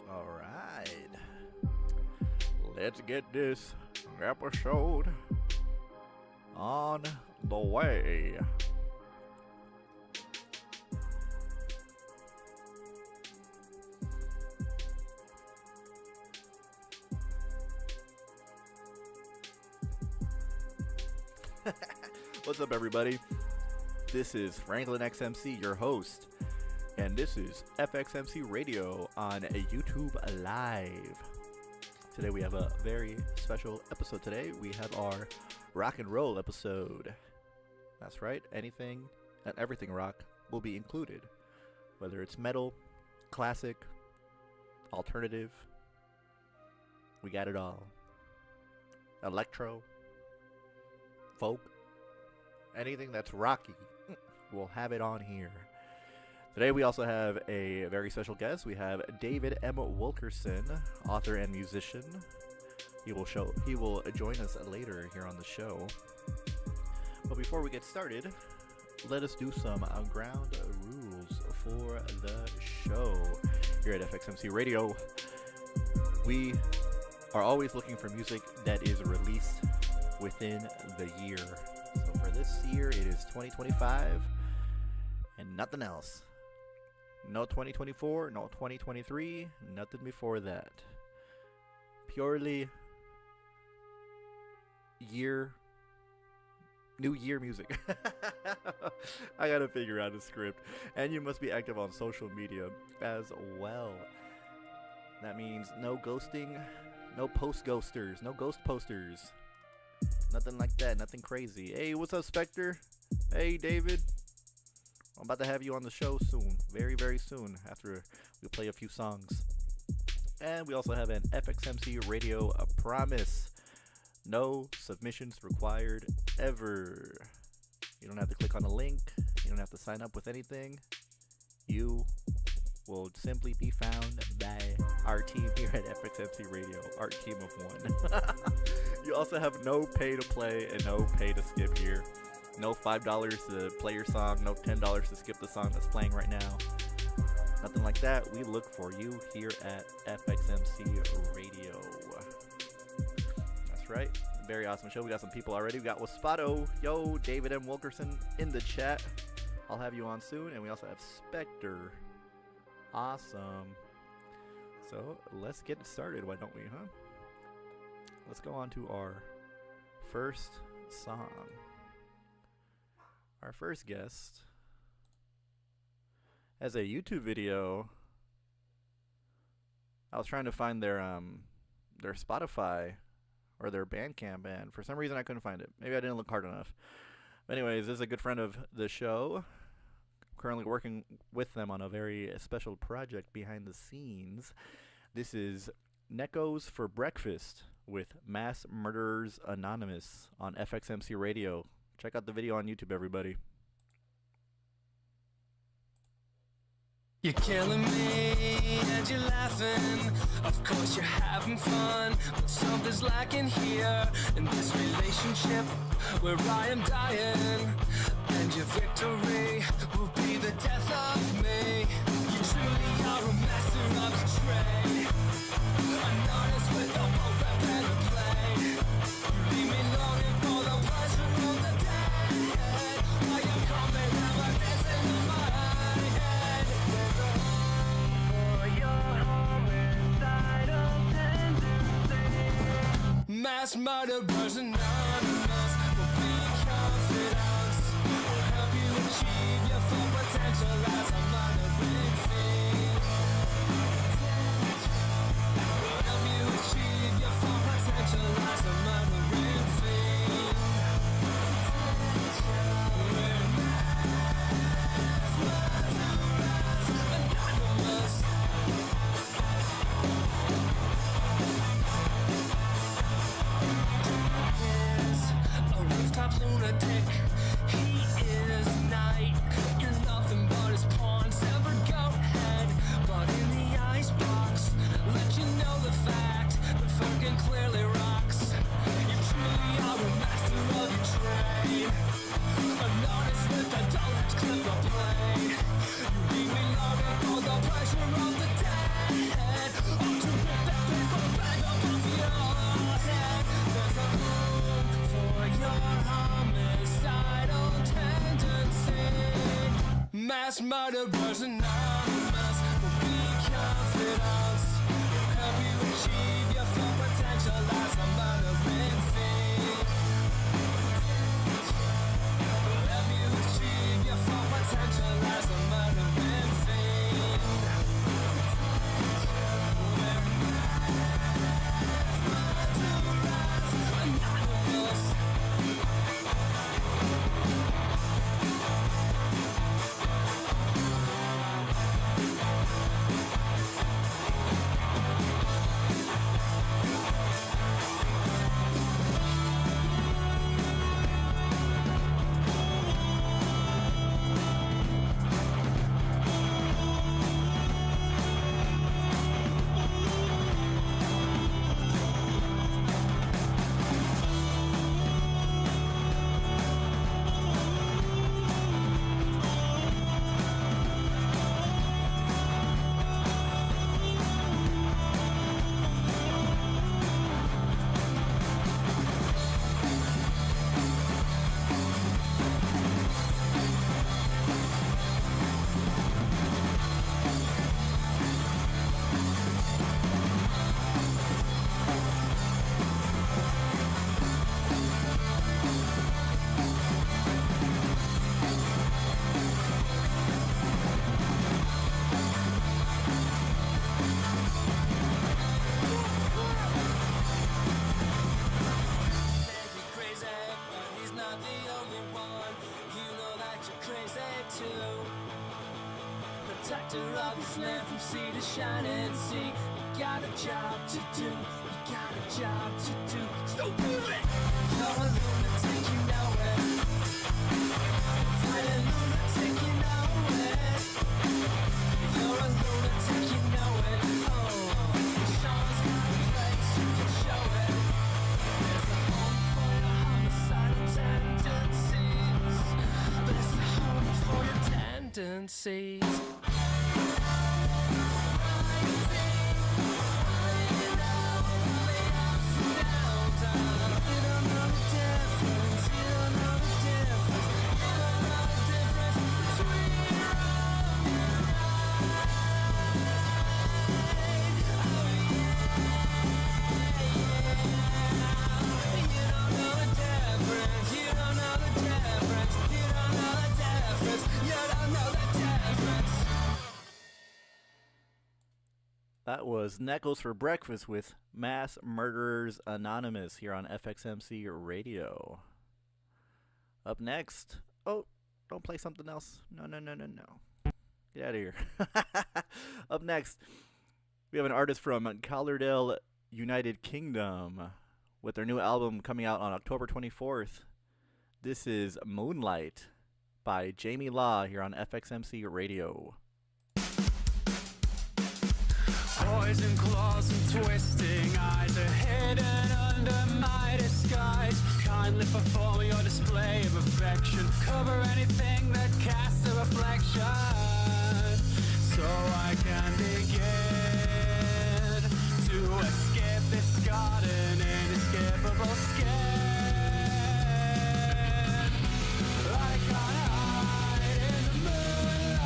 All right, let's get this episode on the way. What's up, everybody? This is Franklin XMC, your host, and this is FXMC Radio on YouTube Live. Today we have a very special episode. Today we have our rock and roll episode. That's right, anything and everything rock will be included, whether it's metal, classic, alternative. We got it all. Electro, folk, anything that's rocky, we'll have it on here. Today we also have a very special guest. We have David M. Wilkerson, author and musician. He will join us later here on the show. But before we get started, let us do some ground rules for the show. Here at FXMC Radio, we are always looking for music that is released within the year. So for this year, it is 2025 and nothing else. No 2024, no 2023, nothing before that. Purely new year music. I gotta figure out a script. And you must be active on social media as well. That means no ghosting, no post ghosters, no ghost posters. Nothing like that, nothing crazy. Hey, what's up, Spectre? Hey, David. I'm about to have you on the show soon, very, very soon, after we play a few songs. And we also have an FXMC Radio promise. No submissions required ever. You don't have to click on a link. You don't have to sign up with anything. You will simply be found by our team here at FXMC Radio, our team of one. You also have no pay to play and no pay to skip here. No $5 to play your song, no $10 to skip the song that's playing right now. Nothing like that. We look for you here at FXMC Radio. That's right. Very awesome show. We got some people already. We got Waspato, yo, David M. Wilkerson in the chat. I'll have you on soon. And we also have Spectre. Awesome. So let's get started, why don't we, huh? Let's go on to our first song. Our first guest has a YouTube video. I was trying to find their Spotify or their Bandcamp, and for some reason I couldn't find it. Maybe I didn't look hard enough. But anyways, this is a good friend of the show. Currently working with them on a very special project behind the scenes. This is Necos for Breakfast with Mass Murderers Anonymous on FXMC Radio. Check out the video on YouTube, everybody. You're killing me and you're laughing. Of course you're having fun, but something's lacking here in this relationship where I am dying, and your victory will be the death of me. You truly are a master of the trade, an artist with a pulpit and a play. You leave me longing for the pleasure of the dead, while you're coming out like dancing in my head. For your homicidal tendency, mass murderers anonymous will be confidence. Will help you achieve your full potential as a murdering fiend. Will help you achieve your full potential as a murdering fiend. We're mass murderers anonymous. A rooftop lunatic, he is night. You're nothing but his pawn, severed goat head. But in the icebox, let you know the fact, the fucking clearly rocks. You truly are a master of your trade, an artist with a dull-edged clip of blade. You leave me longing for the pleasure of the dead, or to rip that paper bag up off your head. There's a room for your homicidal tendency. Mass murderers anonymous will be confidence. Will help you achieve your full potential as a murdering fiend. Will help you achieve your full potential as a murdering fiend. We're mass murderers anonymous. Protector of this land from sea to shining sea. You got a job to do. You got a job to do. So do it! You're a lunatic, you know it. You're a lunatic, you know it. You're a lunatic, you know it. Oh, Sean's got a place, you can show it. There's a home for your homicidal tendencies. There's a home for your tendencies. Down. That was Neckles for Breakfast with Mass Murderers Anonymous here on FXMC Radio. Up next, oh, don't play something else. No. Get out of here. Up next, we have an artist from Collardale, United Kingdom, with their new album coming out on October 24th. This is Moonlight by Jamie Law here on FXMC Radio. Poison claws and twisting eyes are hidden under my disguise. Kindly perform your display of affection. Cover anything that casts a reflection, so I can begin to escape this garden inescapable skin. I can't hide in the moonlight.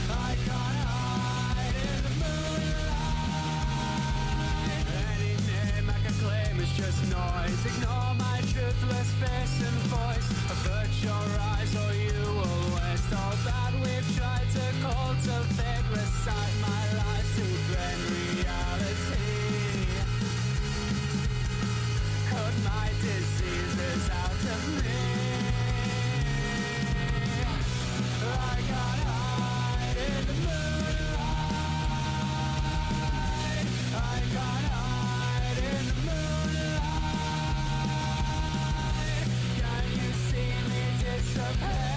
I can't hide in the moonlight. Any name I can claim is just noise. Ignore my truthless face and voice. Avert your eyes or you will waste all that we've tried to cultivate. Recite my lies to grand reality. Cut my diseases out of me. I can't hide in the moonlight. I can't hide in the moonlight. Can you see me dissipate?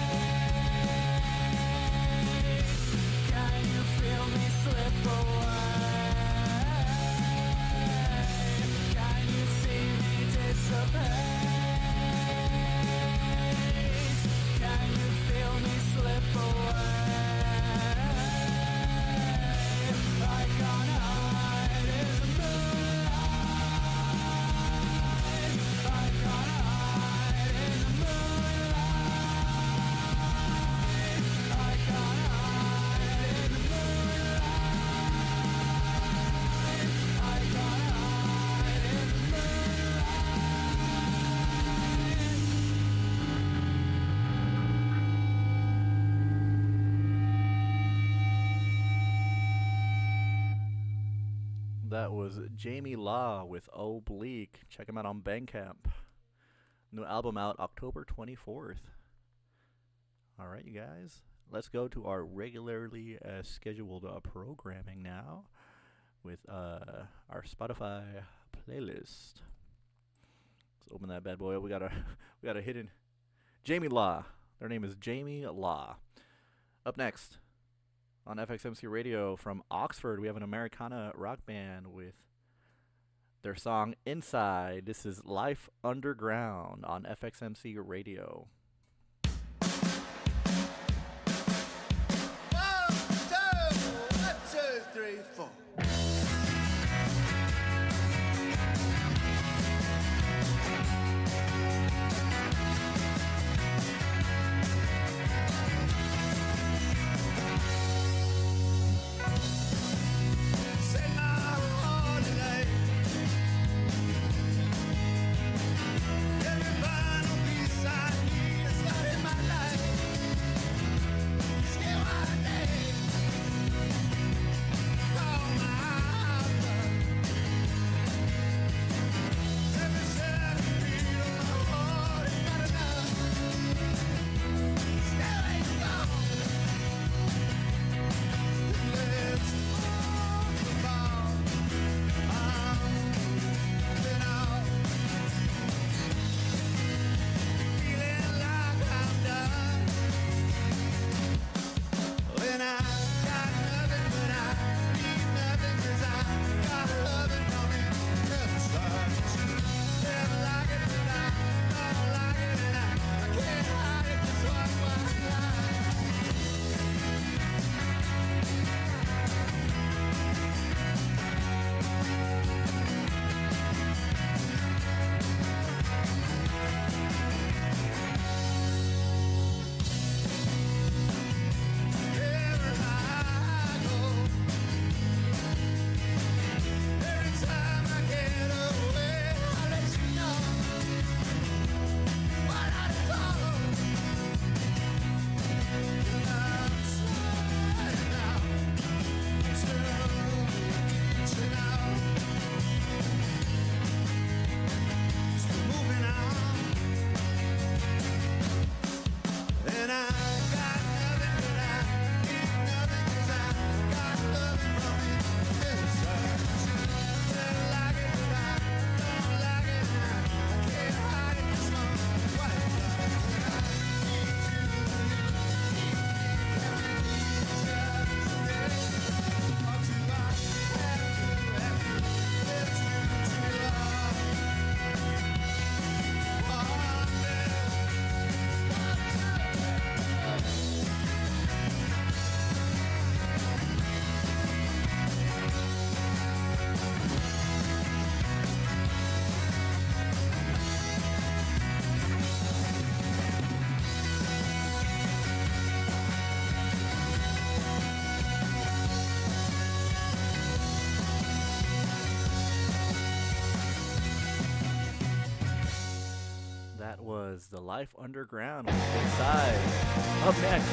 Can you feel me slip away? Can you see me dissipate? Can you feel me slip away? I can't hide in the moonlight. I can't hide in the moonlight. I can't hide in the moonlight. I can't hide in the That was Jamie Law with Oblique. Check him out on Bandcamp. New album out October 24th. All right, you guys. Let's go to our regularly scheduled programming now with our Spotify playlist. Let's open that bad boy up. We got a hidden Jamie Law. Their name is Jamie Law. Up next on FXMC Radio from Oxford, we have an Americana rock band with their song Inside. This is Life Underground on FXMC Radio. 1, 2, 3, 4. Say my holy name. Everybody beside me. was The Life Underground with Inside. Up next,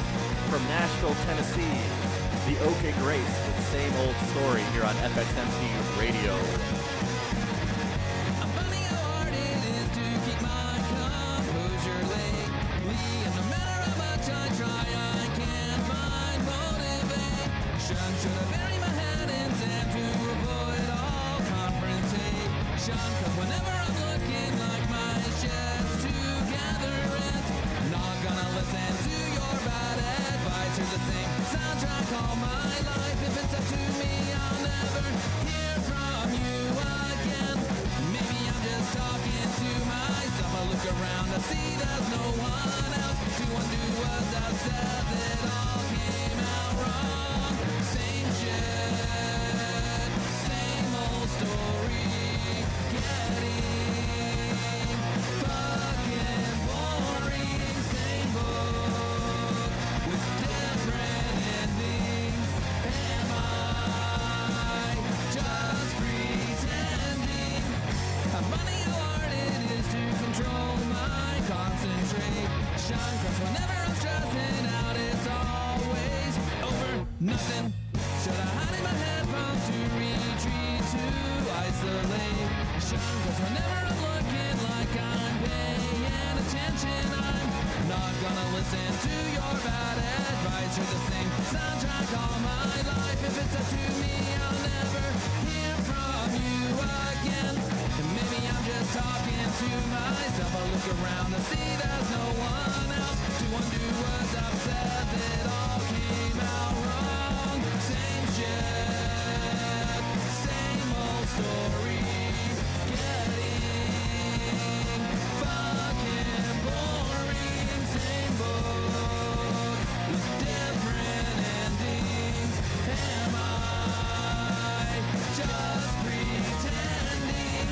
from Nashville, Tennessee, the OK Grace with Same Old Story here on FXMC Radio. I'm finding how hard it is to keep my composure lately. And no matter how much I try, I can't find motivation. Should I bury my head in sand to avoid all confrontation? 'Cause whenever I'm looking like my shit's together, it's not gonna listen to your bad advice. You're the same soundtrack all my life. If it's up to me, I'll never hear from you again. Maybe I'm just talking to myself. I look around, I see there's no one else to undo what I've said. It all came out wrong. Same shit, same old story. Getting fucking boring. Same book with different endings. Am I just pretending? I'm finding how hard it is to control my concentration. 'Cause whenever I'm stressing out, it's always over nothing. Should I hide in my headphones to retreat to isolation? 'Cause whenever I'm looking like I'm paying attention, I'm not gonna listen to your bad advice. You're the same soundtrack all my life. If it's up to me, I'll never hear from you again. And maybe I'm just talking to myself. I look around and see there's no one else to undo what I've said. It all came out wrong. Same shit, same old story. Getting fucking boring. Same book with different endings. Am I just pretending?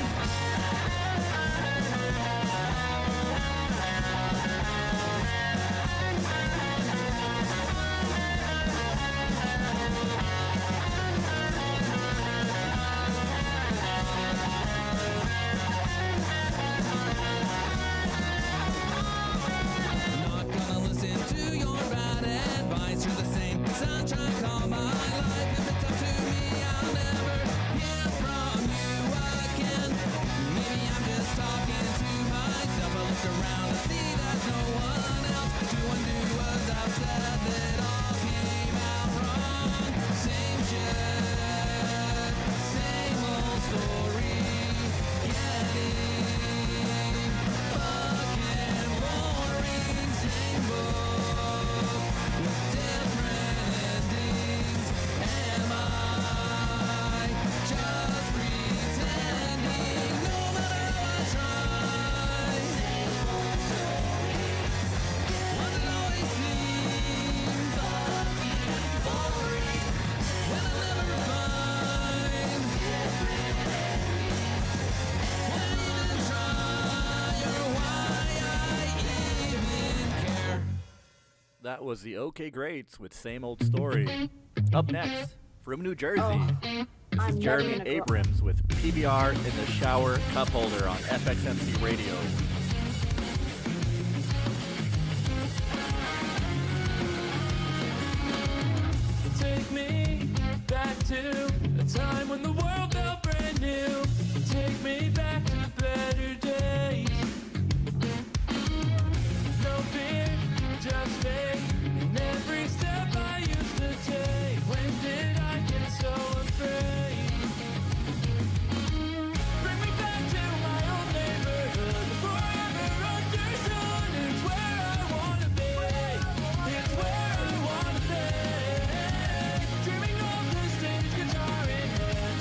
Not gonna listen to your bad advice. You're the same soundtrack all my life. If it's up to me, I'll never hear from you again. Maybe I'm just talking to myself. I look around and see there's no one else to undo what I've said. It all came out wrong. Same shit, same old story. Getting fucking boring. Same book with different endings. Am I just pretending? No matter how I try. Same old story. Why does it always seem fucking boring when I never find different endings? Why even try or why I even care? That was the OK Greats with Same Old Story. Up next, from New Jersey, this is I'm Jeremy never gonna grow- Abrams with PBR in the Shower Cup Holder on FXMC Radio. Take me back to a time when the world felt brand new. Take me back to better days. No fear, just faith in every step I used to take. When did I get so afraid? Bring me back to my old neighborhood. Forever understood. It's where I wanna be. It's where I wanna be. Dreaming of the stage guitar in hand,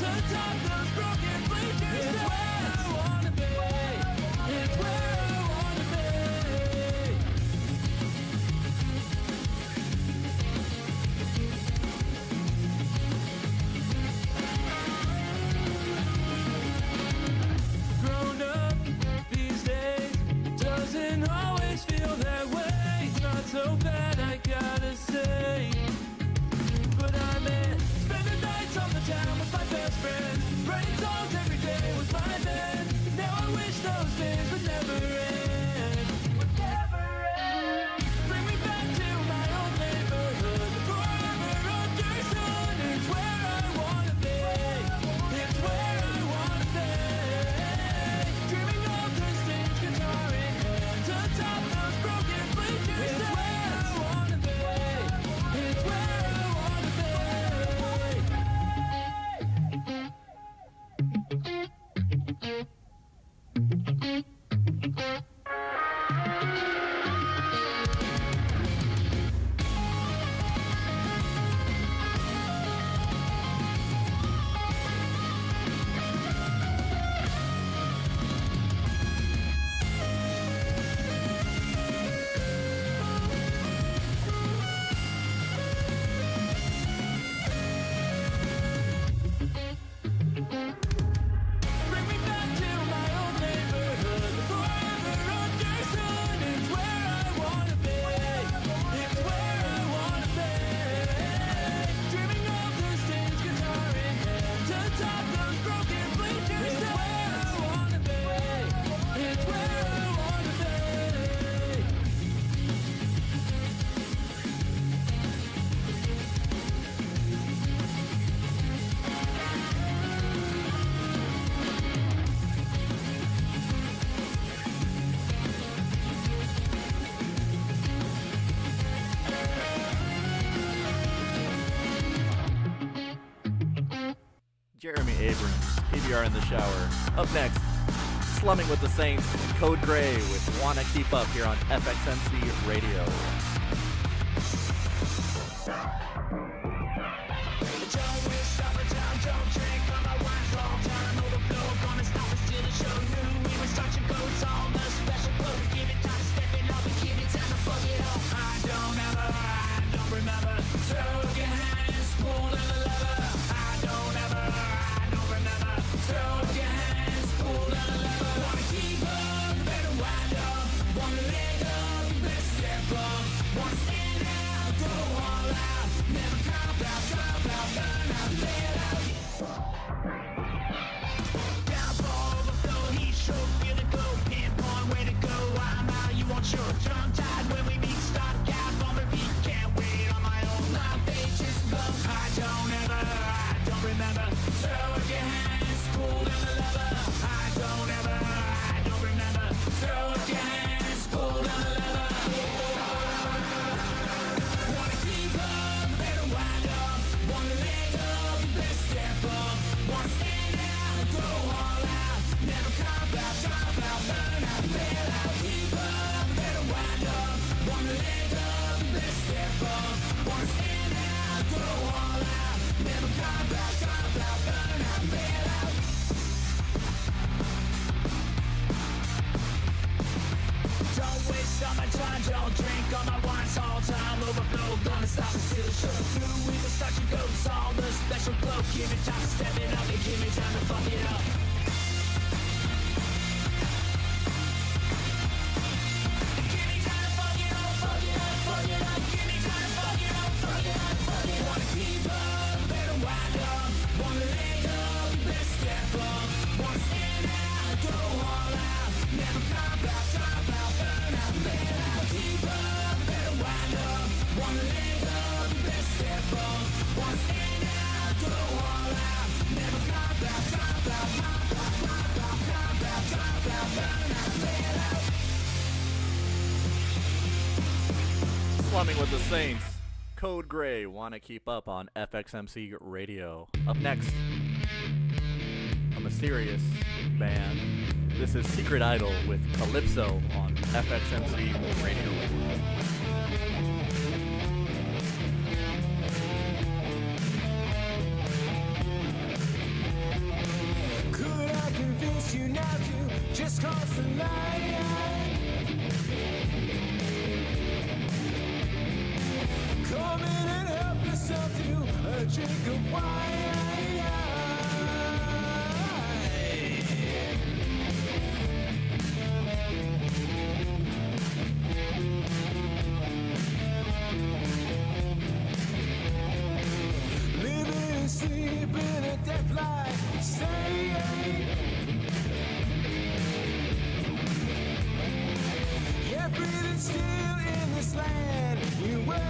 Jeremy Abrams, PBR in the Shower. Up next, Slumming with the Saints, Code Gray with Wanna Keep Up here on FXMC Radio. Slumming with the Saints, Code Gray, Wanna Keep Up on FXMC Radio. Up next, a mysterious band. This is Secret Idol with Calypso on FXMC Radio. Could I convince you not to just cross the line? Come in and help yourself to a drink of wine. Living and sleeping a death like saying everything's still in this land. You wait.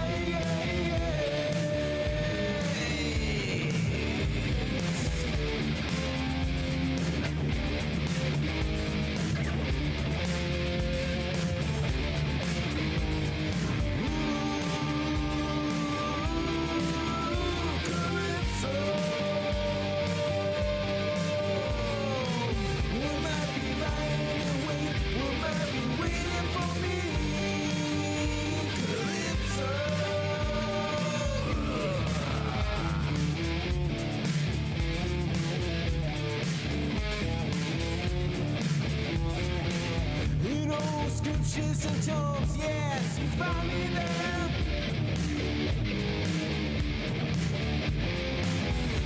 Scriptures and tomes, yes, you found me there.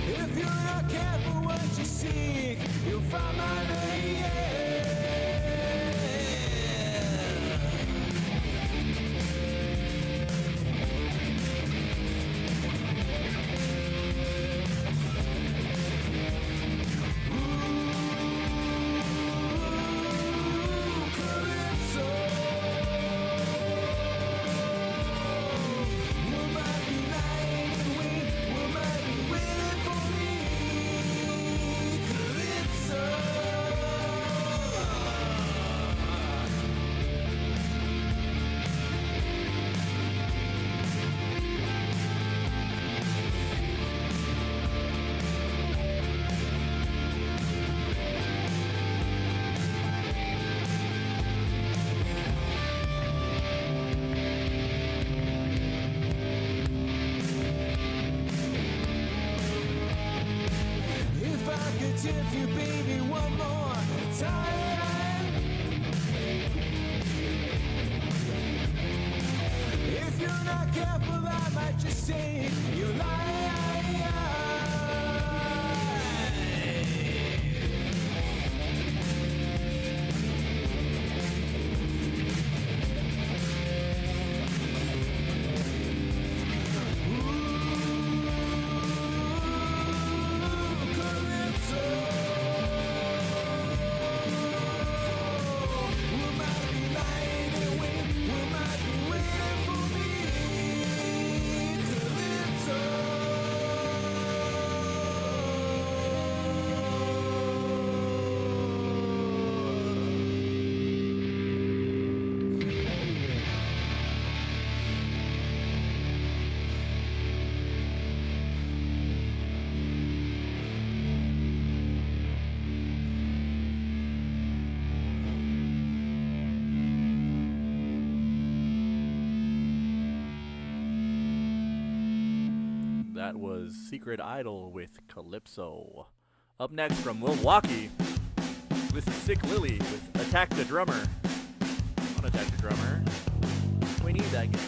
If you're not careful what you seek, you'll find my name. Calypso. if you, baby, one more time. If you're not careful, I might just save your life. That was Secret Idol with Calypso. Up next from Milwaukee, this is Sick Lily with Attack the Drummer. On Attack the Drummer. We need that game.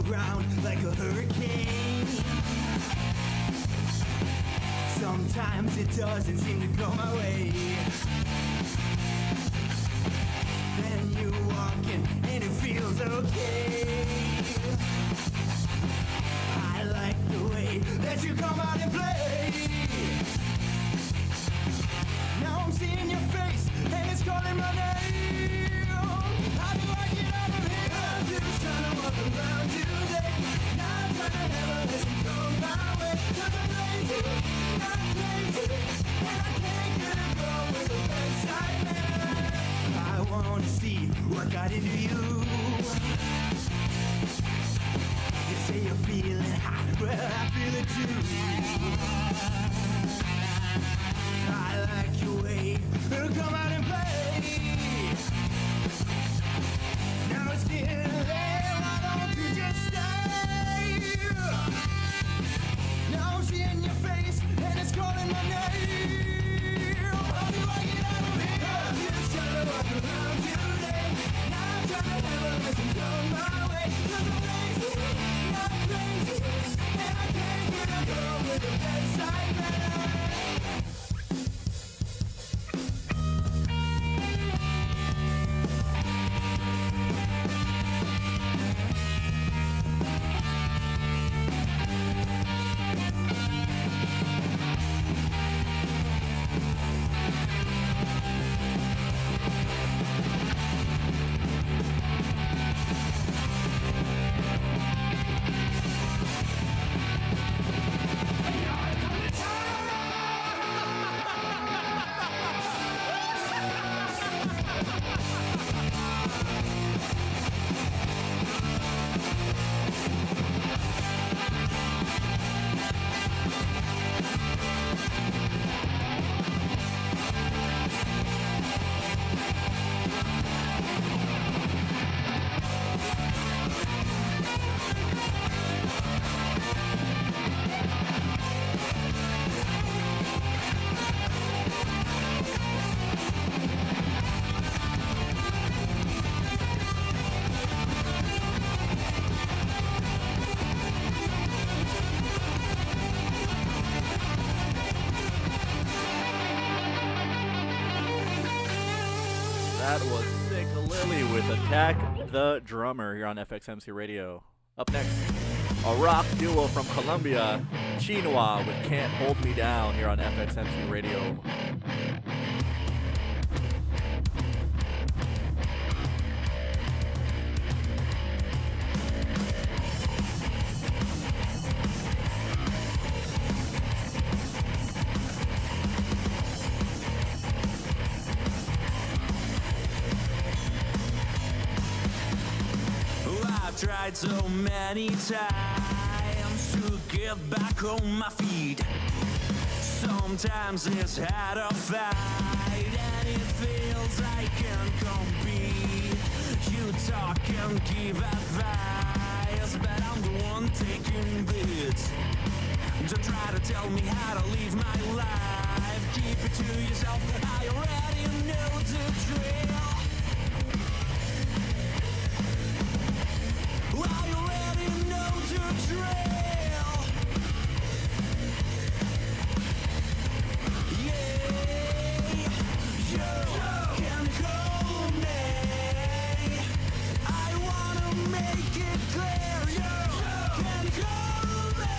Around like a hurricane. Sometimes it doesn't seem to go my way. Then you walk in and it feels okay. I like the way that you come out and play. Now I'm seeing your face and it's calling my name. How do I get out of here? I'm just trying to walk around today. Not trying to have a listen come my way. 'Cause I'm lazy, not crazy, and I can't get a girl with a bedside manner. I wanna see what got into you. You say you're feeling hot, well I feel it too. I like your way to come out and play. Now it's getting late, why don't you just stay? Now I'm seeing your face and it's calling my name. How do I get out of here? I'm just trying to walk around today. Now I'm trying to have a listen come my way. 'Cause I'm lazy, not crazy, and I can't get a girl with a bedside manner. That was Sick Lily with Attack the Drummer here on FXMC Radio. Up next, a rock duo from Colombia, Chinois with Can't Hold Me Down here on FXMC Radio. I've tried so many times to get back on my feet. Sometimes it's hard to fight, and it feels I can't compete. You talk and give advice, but I'm the one taking bits. Don't try to tell me how to live my life. Keep it to yourself, I already know the drill. I already know the drill. Yeah, you can call me. I wanna make it clear. You can call me.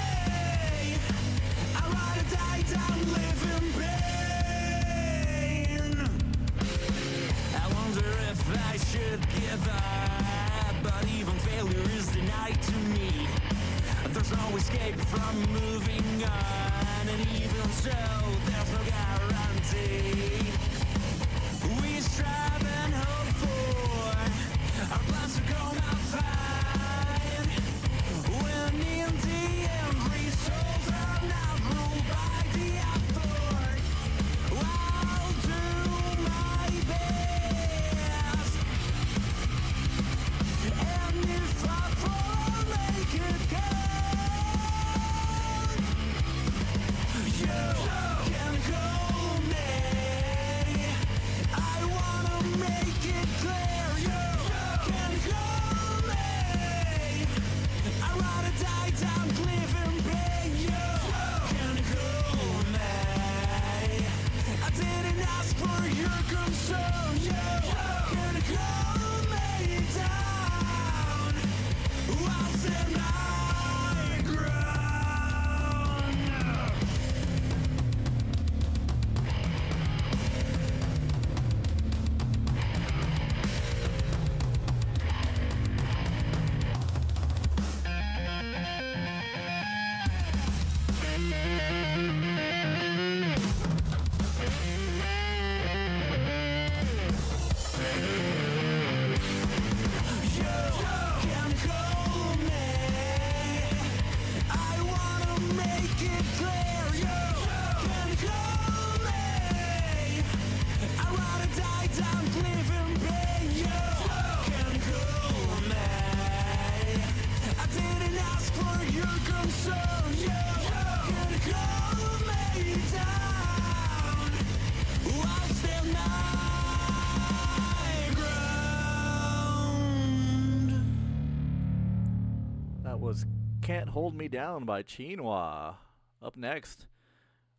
I'd rather die than live in pain. I wonder if I should give up, but even failure is denied to me. There's no escape from moving on, and even so, there's no guarantee. We strive and hope for our plans to come out fine, when in the end results are not ruled by the effort. I'll do my best, and if I fall, I'll make it good. You can call me. I wanna make it clear. You can call me. I'd rather die than live in pain. You can call me. I didn't ask for your concern. You can call me down. I'll stand my ground. You can call me. I wanna make it clear. You can call me. I'd rather die than live in pain. You can call me. I didn't ask for your concern. You can call me down. I'll stand my ground. That was Can't Hold Me Down by Chinua. Up next,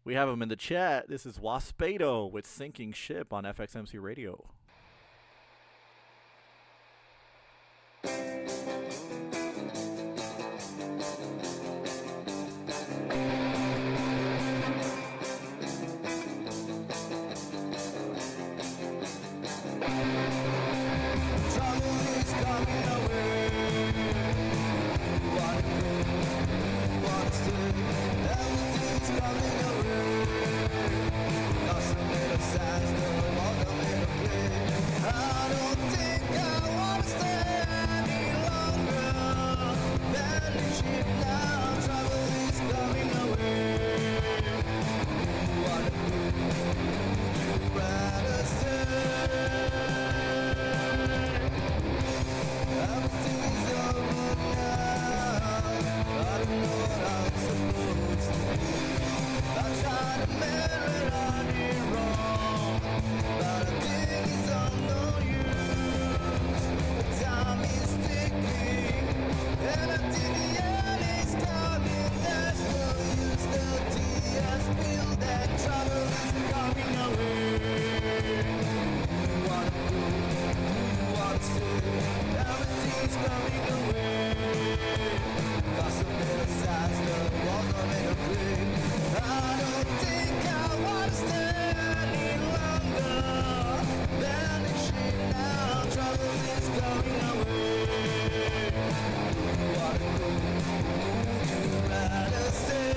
we have him in the chat. This is Waspado with Sinking Ship on FXMC Radio. Trouble is coming away. What to do, what to do, everything's coming away. Lost a little sense, no longer made a play. I don't think I wanna stay any longer. Barely ship now, trouble is coming away. What to do, you'd rather stay. Everything's over now. I don't know what I'm supposed to do. I tried to marry it, I did wrong, but I think it's of no use. The time is ticking, and I think the end is coming. There's no use, the tears spill, that trouble is coming away. What to do, what to say, everything's coming away. Got some little size, the walls are made of clay. I don't think I wanna stay any longer. Barely shit now, trouble is coming away. What to do, would you rather stay?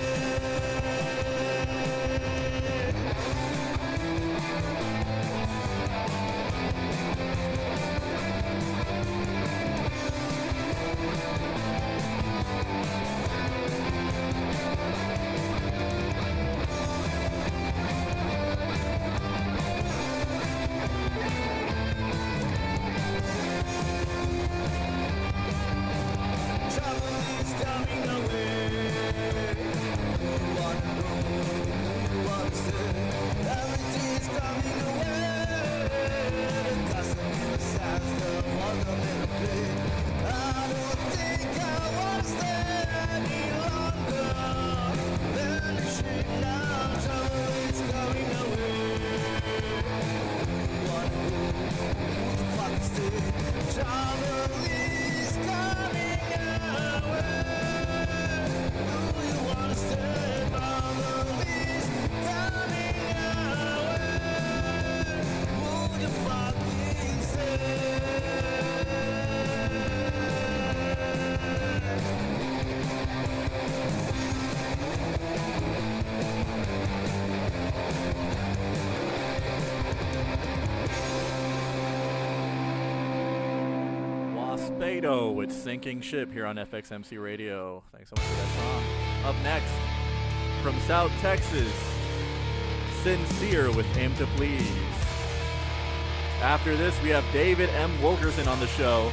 Kato with Sinking Ship here on FXMC Radio. Thanks so much for that song. Up next, from South Texas, Sincere with Aim to Please. After this, we have David M. Wilkerson on the show.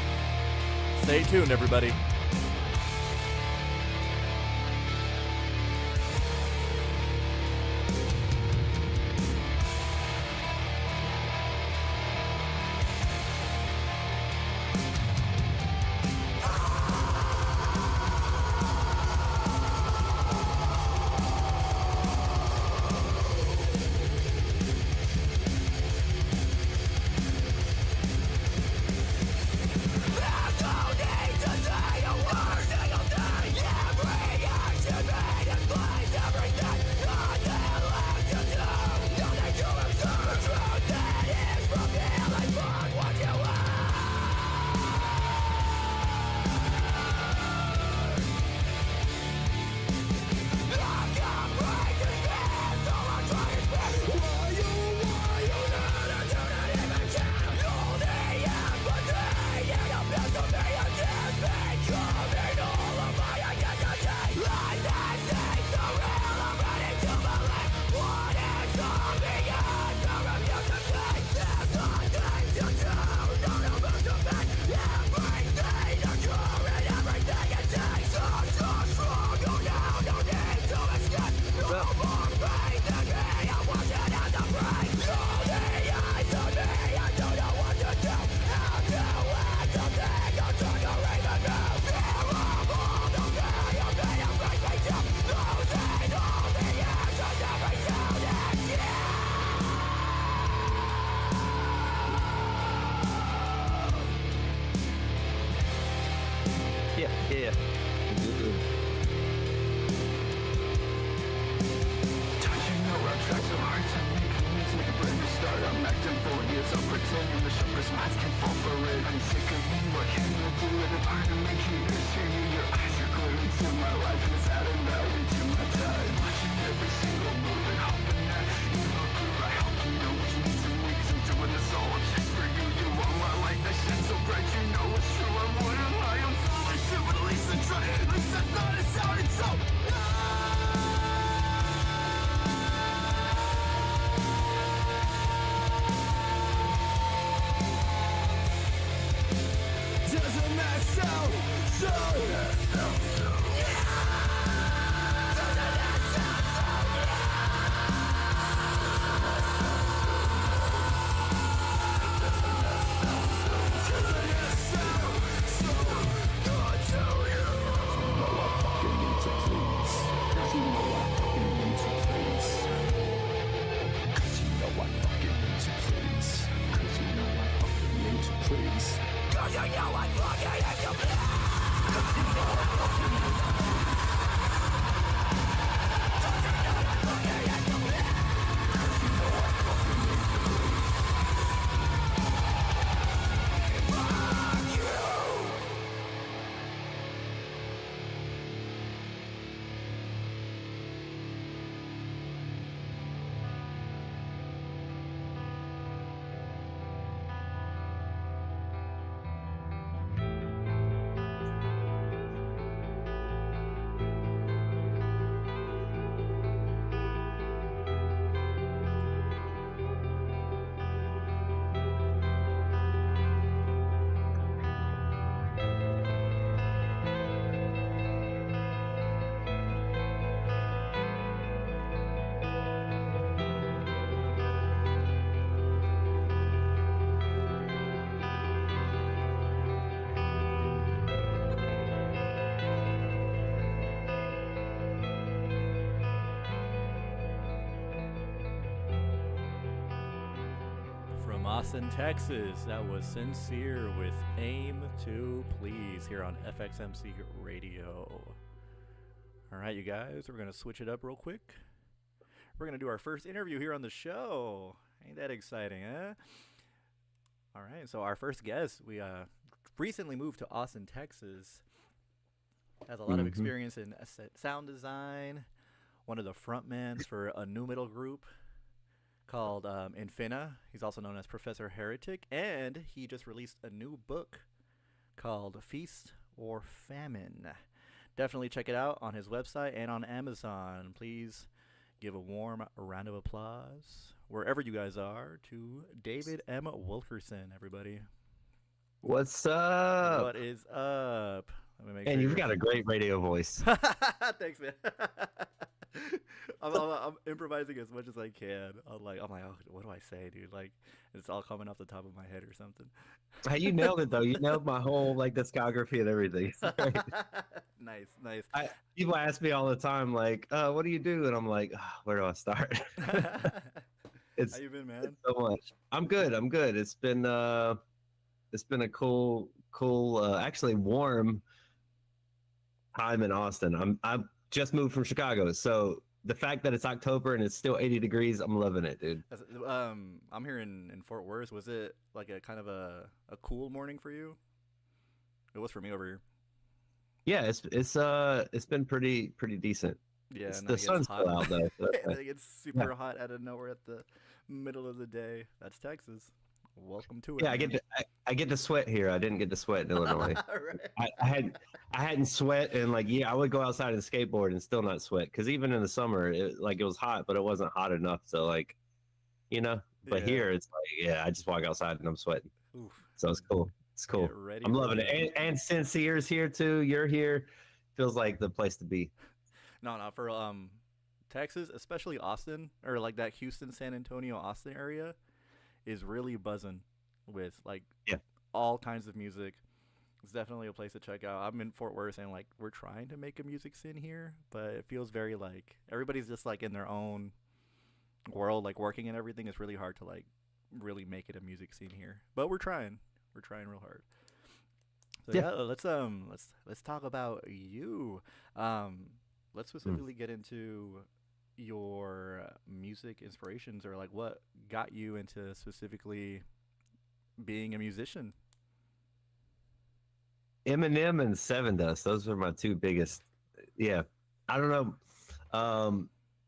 Stay tuned, everybody. Austin, Texas. That was Sincere with Aim to Please here on FXMC Radio. All right, you guys, we're going to switch it up real quick. We're going to do our first interview here on the show. Ain't that exciting, huh? All right, so our first guest, we recently moved to Austin, Texas. Has a lot of experience in sound design. One of the frontmans for a new metal group called Infina. He's also known as Professor Heretic, and he just released a new book called Feast or Famine. Definitely check it out on his website and on Amazon. Please give a warm round of applause, wherever you guys are, to David M. Wilkerson, everybody. What's up? What is up? Let me make And sure you've you're- got a great radio voice. Thanks, man. I'm improvising as much as I can. I'm like, oh, what do I say, dude? Like, it's all coming off the top of my head or something. Hey, you nailed it though. You nailed my whole like discography and everything. It's great. Nice. People ask me all the time, like, "What do you do?" And I'm like, "Where do I start?" It's How you been, man? so much. I'm good. It's been a cool, actually warm time in Austin. I've just moved from Chicago, so the fact that it's October and it's still 80 degrees, I'm loving it, dude. I'm here in Fort Worth. Was it like a kind of a cool morning for you? It was for me over here. Yeah, it's been pretty decent. Yeah, and then The it gets sun's hot. still out though. So that's And nice. it gets super hot out of nowhere at the middle of the day. That's Texas. Welcome to it. Yeah, I get to sweat here. I didn't get to sweat in Illinois. Right. I hadn't sweat in like I would go outside and skateboard and still not sweat because even in the summer it was hot, but it wasn't hot enough. So like, but Yeah. here it's like I just walk outside and I'm sweating. Oof. So it's cool. It's cool. Get ready I'm for loving it. And Sincere's here too. You're here. Feels like the place to be. No, for Texas, especially Austin, or like that Houston, San Antonio, Austin area, is really buzzing with like all kinds of music. It's definitely a place to check out. I'm in Fort Worth, and like we're trying to make a music scene here, but it feels very like everybody's just like in their own world, like working and everything. It's really hard to like really make it a music scene here, but we're trying. We're trying real hard. So Yeah. let's talk about you. Let's specifically get into your music inspirations, or like what got you into specifically being a musician. Eminem and Seven Dust. Those are my two biggest. Yeah, I don't know.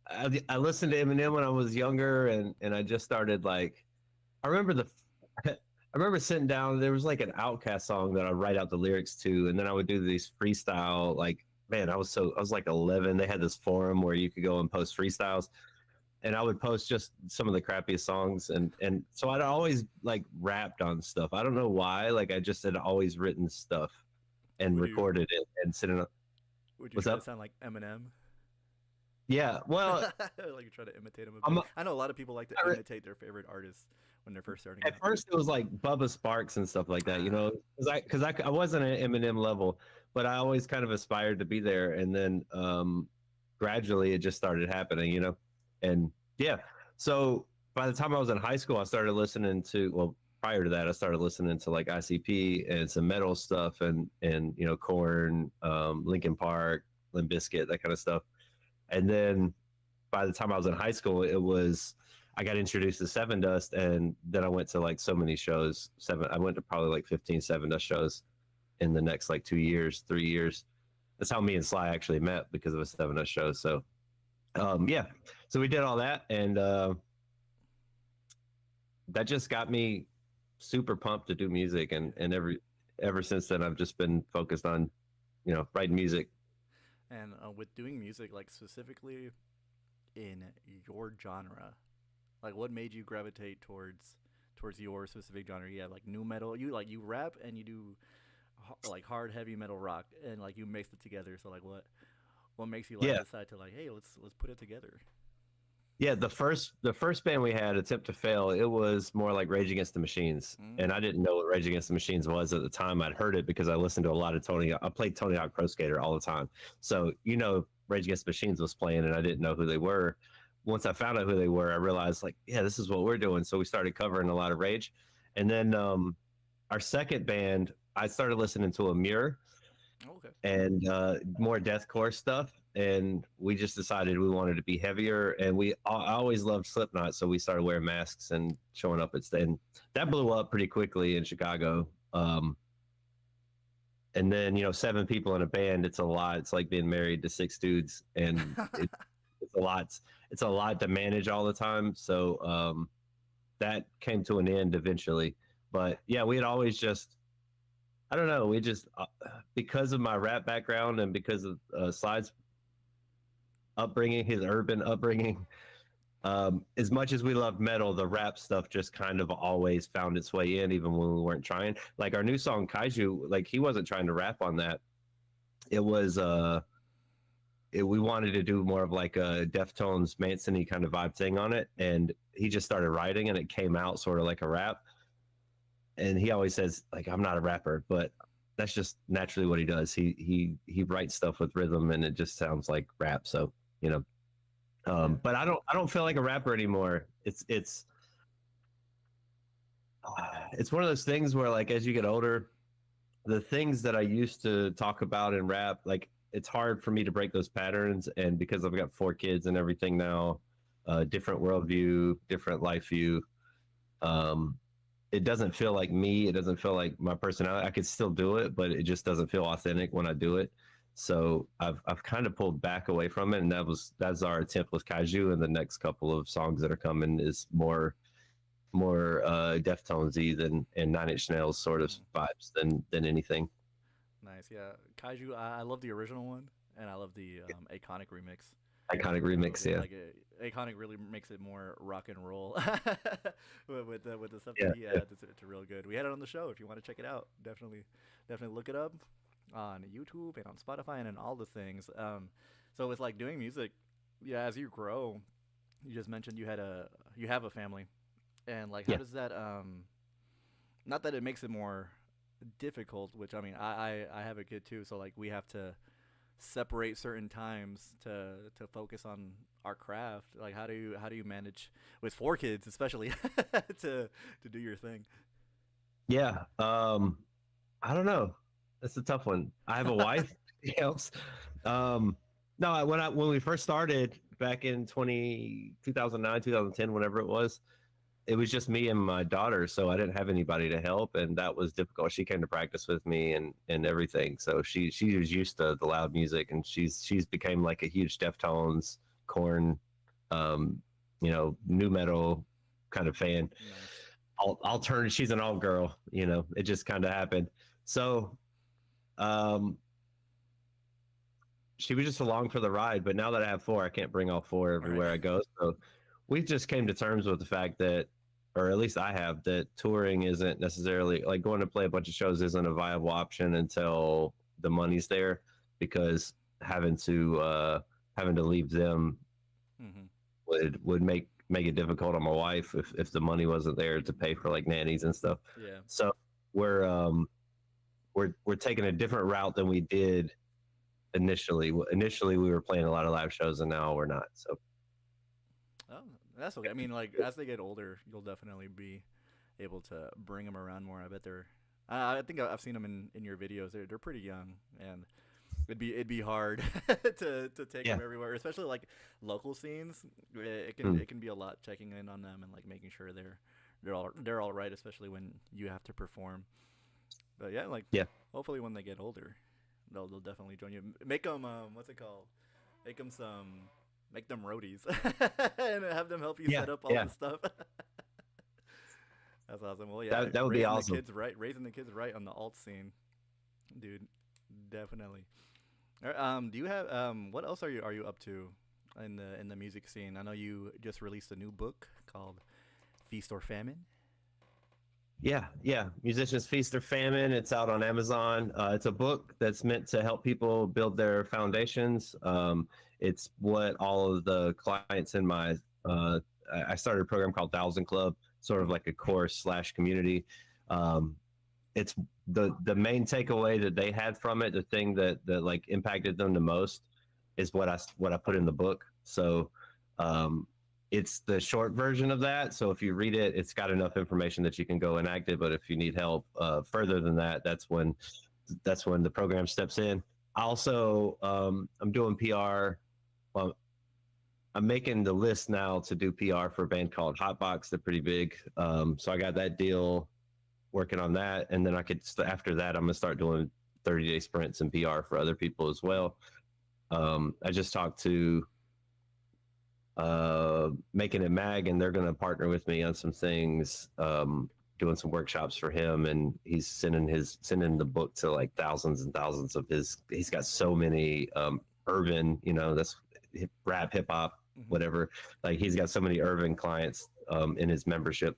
I listened to Eminem when I was younger, and I just started like. I remember I remember sitting down. There was like an Outkast song that I'd write out the lyrics to, and then I would do these freestyle. Like, man, I was like 11. They had this forum where you could go and post freestyles, and I would post just some of the crappiest songs, and so I'd always like rapped on stuff. I don't know why. Like, I just had always written stuff and Would you- recorded it and sitting up. Would you What's try up? to sound like Eminem? Yeah, well, Like you try to imitate him. I'm a- I know a lot of people like to I re- imitate their favorite artists when they're first starting at out. first it was like Bubba Sparks and stuff like that, because I wasn't at Eminem level, but I always kind of aspired to be there, and then gradually it just started happening, and yeah. So by the time I was in high school, I started listening to prior to that, I started listening to like ICP and some metal stuff, and Korn, Linkin Park, Limp Bizkit, that kind of stuff. And then by the time I was in high school, I got introduced to Seven Dust, and then I went to like so many shows. I went to probably like 15 Seven Dust shows in the next like 3 years. That's how me and Sly actually met, because of a Seven Dust show. So, yeah. So we did all that, and that just got me super pumped to do music, and ever since then I've just been focused on, writing music. And with doing music, like specifically in your genre, like what made you gravitate towards your specific genre? You have like new metal, you rap and you do like hard heavy metal rock, and like you mix it together. So like what makes you like decide to like, hey, let's put it together? Yeah, the first band we had, Attempt to Fail, it was more like Rage Against the Machines, and I didn't know what Rage Against the Machines was at the time. I'd heard it because I listened to a lot of I played Tony Hawk Pro Skater all the time, so Rage Against the Machines was playing, and I didn't know who they were. Once I found out who they were, I realized like, yeah, this is what we're doing. So we started covering a lot of Rage, and then our second band, I started listening to Amir, Okay. and more deathcore stuff, and we just decided we wanted to be heavier, and I always loved Slipknot, so we started wearing masks and showing up and that blew up pretty quickly in Chicago. And then 7 people in a band, it's a lot. It's like being married to 6 dudes, and it's a lot. It's a lot to manage all the time, so that came to an end eventually. But yeah, we had always just I don't know. We just because of my rap background and because of Slide's upbringing, his urban upbringing. As much as we love metal, the rap stuff just kind of always found its way in, even when we weren't trying. Like our new song Kaiju, like he wasn't trying to rap on that. It was we wanted to do more of like a Deftones Manson-y kind of vibe thing on it, and he just started writing, and it came out sort of like a rap. And he always says like, I'm not a rapper, but that's just naturally what he does. He writes stuff with rhythm, and it just sounds like rap. So you know. But I don't feel like a rapper anymore. It's one of those things where like as you get older, the things that I used to talk about in rap, like it's hard for me to break those patterns. And because I've got 4 kids and everything now, different worldview, different life view, it doesn't feel like me. It doesn't feel like my personality. I could still do it, but it just doesn't feel authentic when I do it. So I've kind of pulled back away from it, and that's our attempt with Kaiju, and the next couple of songs that are coming is more Deftones-y than and Nine Inch Nails sort of vibes than anything. Nice, yeah. Kaiju, I love the original one, and I love the Iconic remix. Iconic remix, yeah. Like Iconic really makes it more rock and roll with the stuff Yeah, that he adds. It's real good. We had it on the show. If you want to check it out, definitely look it up on YouTube and on Spotify and on all the things. So it's like doing music. Yeah, as you grow, you just mentioned you have a family, and like how does that not that it makes it more difficult, which I mean I have a kid too, so like we have to separate certain times to focus on our craft. Like how do you manage with 4 kids especially to do your thing? Yeah, I don't know. That's a tough one. I have a wife. It helps. No, when we first started back in 2009, 2010, whenever it was just me and my daughter. So I didn't have anybody to help, and that was difficult. She came to practice with me and everything. So she was used to the loud music, and she's became like a huge Deftones, Korn, new metal kind of fan. Nice. I'll turn. She's an all girl. It just kind of happened. So she was just along for the ride, but now that I have 4, I can't bring all 4 everywhere I go. So we just came to terms with the fact that, or at least I have, that touring isn't necessarily like going to play a bunch of shows isn't a viable option until the money's there, because having to leave them would make it difficult on my wife if the money wasn't there to pay for like nannies and stuff. Yeah. So we're taking a different route than we did initially. Initially, we were playing a lot of live shows, and now we're not. So, oh, that's okay. I mean, like as they get older, you'll definitely be able to bring them around more. I bet they're. I think I've seen them in your videos. They're pretty young, and it'd be hard to take them everywhere, especially like local scenes. It can be a lot checking in on them and like making sure they're all right, especially when you have to perform. But hopefully when they get older, they'll definitely join you. Make them what's it called? Make them roadies and have them help you set up all this stuff. That's awesome. Well, yeah, that would be awesome. Raising the kids right on the alt scene, dude. Definitely. Do you have what else are you up to in the music scene? I know you just released a new book called Feast or Famine. Yeah. Musicians Feast or Famine. It's out on Amazon. It's a book that's meant to help people build their foundations. It's what all of the clients in my I started a program called 1000 Club, sort of like a course / community. It's the main takeaway that they had from it. The thing that like impacted them the most is what I put in the book. So it's the short version of that. So if you read it, it's got enough information that you can go enact it. But if you need help further than that, that's when the program steps in. Also, I'm doing PR. Well, I'm making the list now to do PR for a band called Hotbox. They're pretty big. So I got that deal, working on that. And then after that, I'm going to start doing 30-day sprints and PR for other people as well. I just talked to Making It Mag, and they're going to partner with me on some things doing some workshops for him, and he's sending the book to like thousands and thousands of he's got so many urban, that's rap, hip hop, whatever. Like he's got so many urban clients in his membership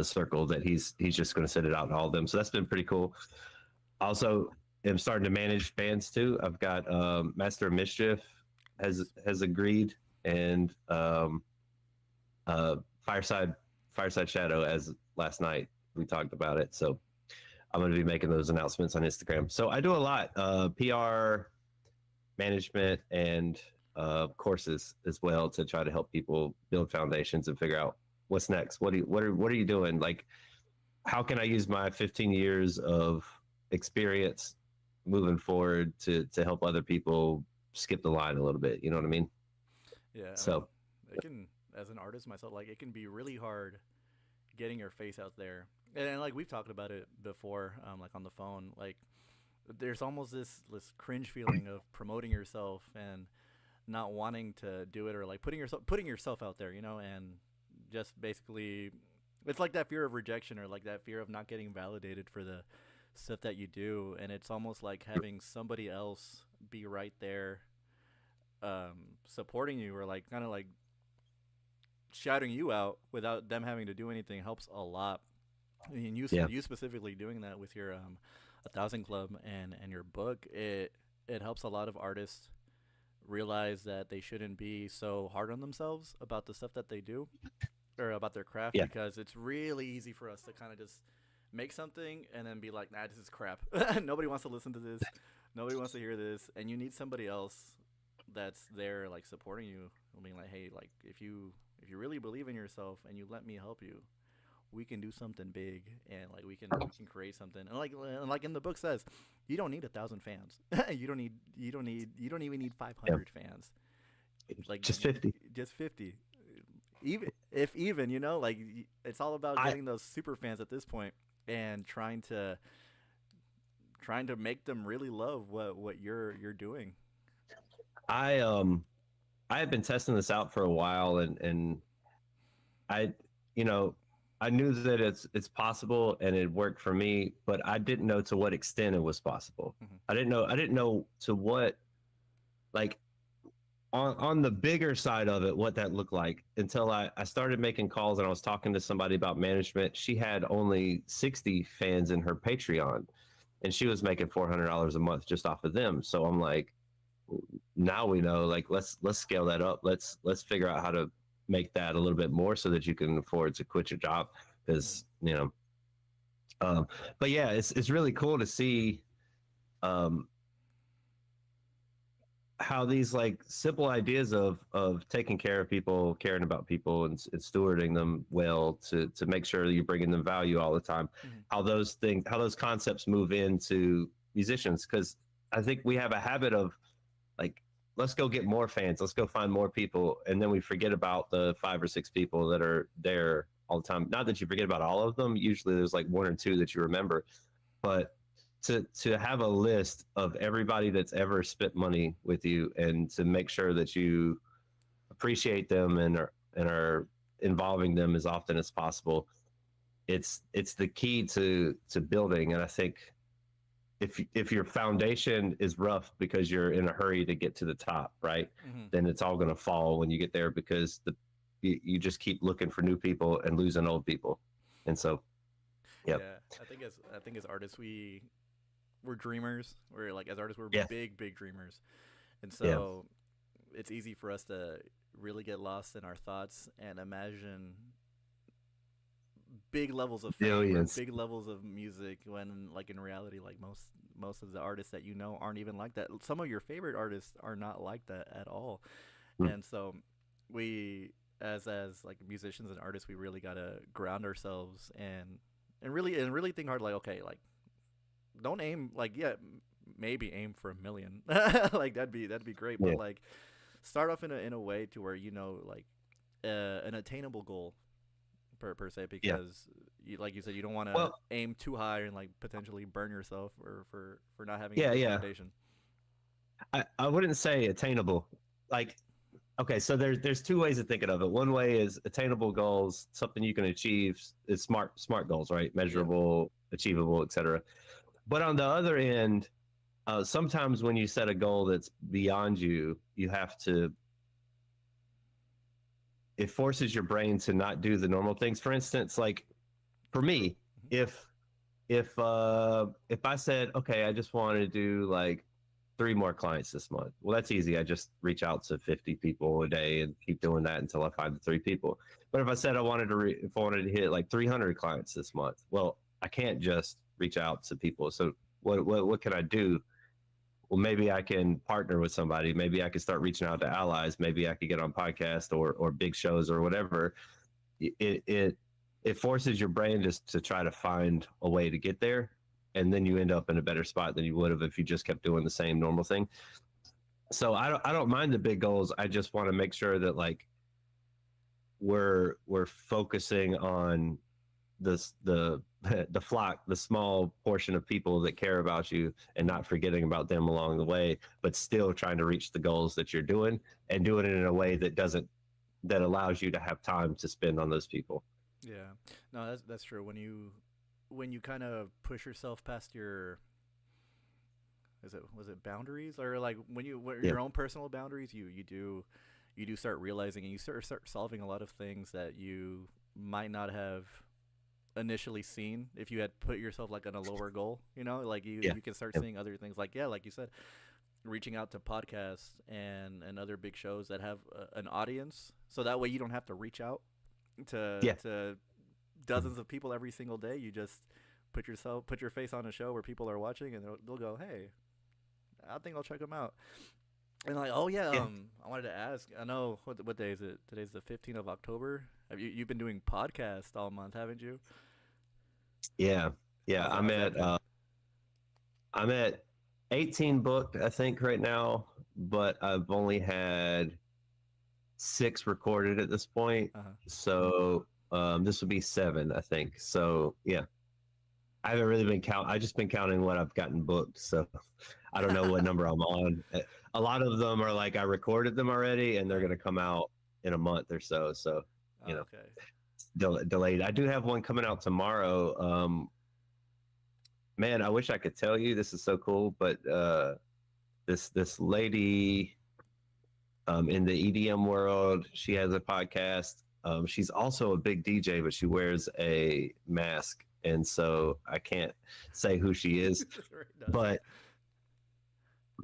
circle that he's just going to send it out to all of them. So that's been pretty cool. Also, I'm starting to manage bands too. I've got Master of Mischief has agreed, and Fireside Shadow, as last night we talked about it. So I'm going to be making those announcements on Instagram. So I do a lot, PR, management, and courses as well, to try to help people build foundations and figure out what's next. What are you doing? Like, how can I use my 15 years of experience moving forward to help other people skip the line a little bit? You know what I mean? Yeah. So it can, as an artist myself, like it can be really hard getting your face out there. And like we've talked about it before, like on the phone, like there's almost this cringe feeling of promoting yourself and not wanting to do it, or like putting yourself out there, and just basically it's like that fear of rejection, or like that fear of not getting validated for the stuff that you do. And it's almost like having somebody else be right there supporting you, or like kind of like shouting you out without them having to do anything helps a lot. I mean, you specifically doing that with your 1,000 Club and your book, it helps a lot of artists realize that they shouldn't be so hard on themselves about the stuff that they do, or about their craft, because it's really easy for us to kind of just make something and then be like, nah, this is crap. Nobody wants to listen to this. Nobody wants to hear this. And you need somebody else that's there, like, supporting you, being like, hey, like, if you really believe in yourself and you let me help you, we can do something big, and like we can create something. And like in the book says, you don't need 1,000 fans. you don't even need 500 fans. Like just 50. Just 50. Even like it's all about getting those super fans at this point, and trying to make them really love what you're doing. I have been testing this out for a while, and I knew that it's possible and it worked for me, but I didn't know to what extent it was possible. Mm-hmm. I didn't know to what, like, on the bigger side of it, what that looked like, until I started making calls and I was talking to somebody about management. She had only 60 fans in her Patreon, and she was making $400 a month just off of them. So I'm like, now we know, like, let's scale that up. Let's figure out how to make that a little bit more so that you can afford to quit your job, because but yeah, it's really cool to see how these like simple ideas of taking care of people, caring about people, and stewarding them well to make sure that you're bringing them value all the time, how those concepts move into musicians. Because I think we have a habit of, like, let's go get more fans, let's go find more people, and then we forget about the 5 or 6 people that are there all the time. Not that you forget about all of them, usually there's like 1 or 2 that you remember, but to have a list of everybody that's ever spent money with you, and to make sure that you appreciate them and are involving them as often as possible, it's the key to building. And I think if your foundation is rough because you're in a hurry to get to the top, right, then it's all going to fall when you get there, because you just keep looking for new people and losing old people. And so, yeah, I think as artists, we're dreamers. We're like, as artists, we're big dreamers, and so it's easy for us to really get lost in our thoughts and imagine big levels of fame, or big levels of music, when like in reality, like most of the artists that aren't even like that. Some of your favorite artists are not like that at all. And so we as like musicians and artists, we really got to ground ourselves and really think hard, like, okay, like, don't aim, like, maybe aim for 1 million. Like that'd be great, but like start off in a way to where like an attainable goal per se, because you, like you said, you don't want to aim too high and like potentially burn yourself or for not having a foundation. I wouldn't say attainable. Like, Okay, so there's two ways of thinking of it. One way is attainable goals, something you can achieve. Is smart goals, right? Measurable, achievable, etc. But on the other end, sometimes when you set a goal that's beyond you, you have to. It forces your brain to not do the normal things. For instance, like for me, if I said, okay, I just want to do like 3 more clients this month. Well, that's easy. I just reach out to 50 people a day and keep doing that until I find the 3 people. But if I said I wanted to hit like 300 clients this month, well, I can't just reach out to people. So what can I do? Well, maybe I can partner with somebody. Maybe I could start reaching out to allies. Maybe I could get on podcast or big shows or whatever. It forces your brain just to try to find a way to get there. And then you end up in a better spot than you would have if you just kept doing the same normal thing. So I don't mind the big goals. I just want to make sure that like we're focusing on the flock, the small portion of people that care about you, and not forgetting about them along the way, but still trying to reach the goals that you're doing and doing it in a way that allows you to have time to spend on those people. Yeah, no, that's true. When you kind of push yourself past your, was it boundaries, or like your own personal boundaries, you do start realizing, and you start solving a lot of things that you might not have initially seen if you had put yourself like on a lower goal, like you can start seeing other things, like like you said, reaching out to podcasts and other big shows that have an audience, so that way you don't have to reach out to dozens of people every single day. You just put your face on a show where people are watching, and they'll go, hey, I think I'll check them out. And like, oh yeah, I wanted to ask, I know what day is it? Today's the 15th of October. You've been doing podcasts all month, haven't you? Yeah. I'm at 18 booked, I think, right now, but I've only had 6 recorded at this point. So this will be 7, I think. So yeah, I haven't really been I've just been counting what I've gotten booked. So I don't know what number I'm on. A lot of them are like I recorded them already, and they're going to come out in a month or so. So delayed. I do have one coming out tomorrow. Man, I wish I could tell you. This is so cool, but this lady in the EDM world, she has a podcast. She's also a big DJ, but she wears a mask, and so I can't say who she is.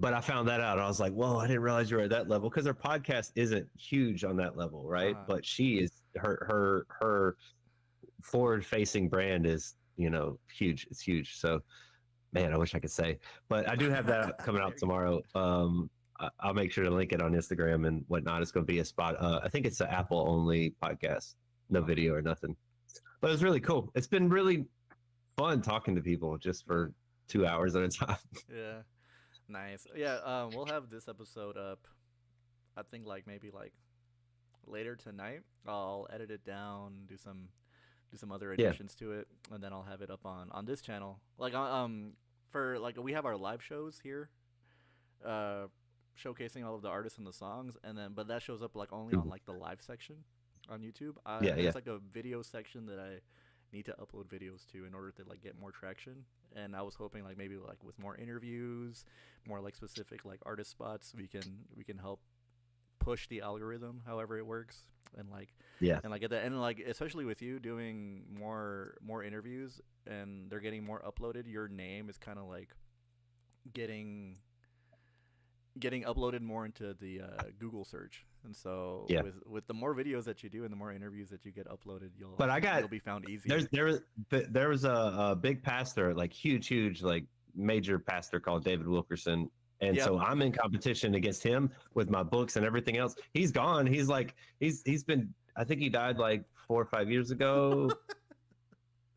But I found that out. I was like, whoa, I didn't realize you were at that level, because her podcast isn't huge on that level, right? But she is, her forward-facing brand is, huge. It's huge. So, man, I wish I could say. But I do have that coming out tomorrow. I'll make sure to link it on Instagram and whatnot. It's going to be a spot. I think it's an Apple-only podcast, no video or nothing. But it was really cool. It's been really fun talking to people just for 2 hours at a time. Yeah. Nice. Yeah, we'll have this episode up, I think maybe later tonight. I'll edit it down, do some other additions to it, and then I'll have it up on this channel. For we have our live shows here, showcasing all of the artists and the songs, but that shows up only on the live section on YouTube. It's like a video section that I need to upload videos to in order to get more traction. And I was hoping maybe with more interviews, more specific artist spots, we can help push the algorithm however it works, and at the end, especially with you doing more interviews and they're getting more uploaded, your name is kind of getting uploaded more into the Google search. And so with the more videos that you do and the more interviews that you get uploaded, you'll be found easier. There was a big pastor, huge major pastor called David Wilkerson. And so I'm in competition against him with my books and everything else. He's gone. He's been, I think he died 4 or 5 years ago.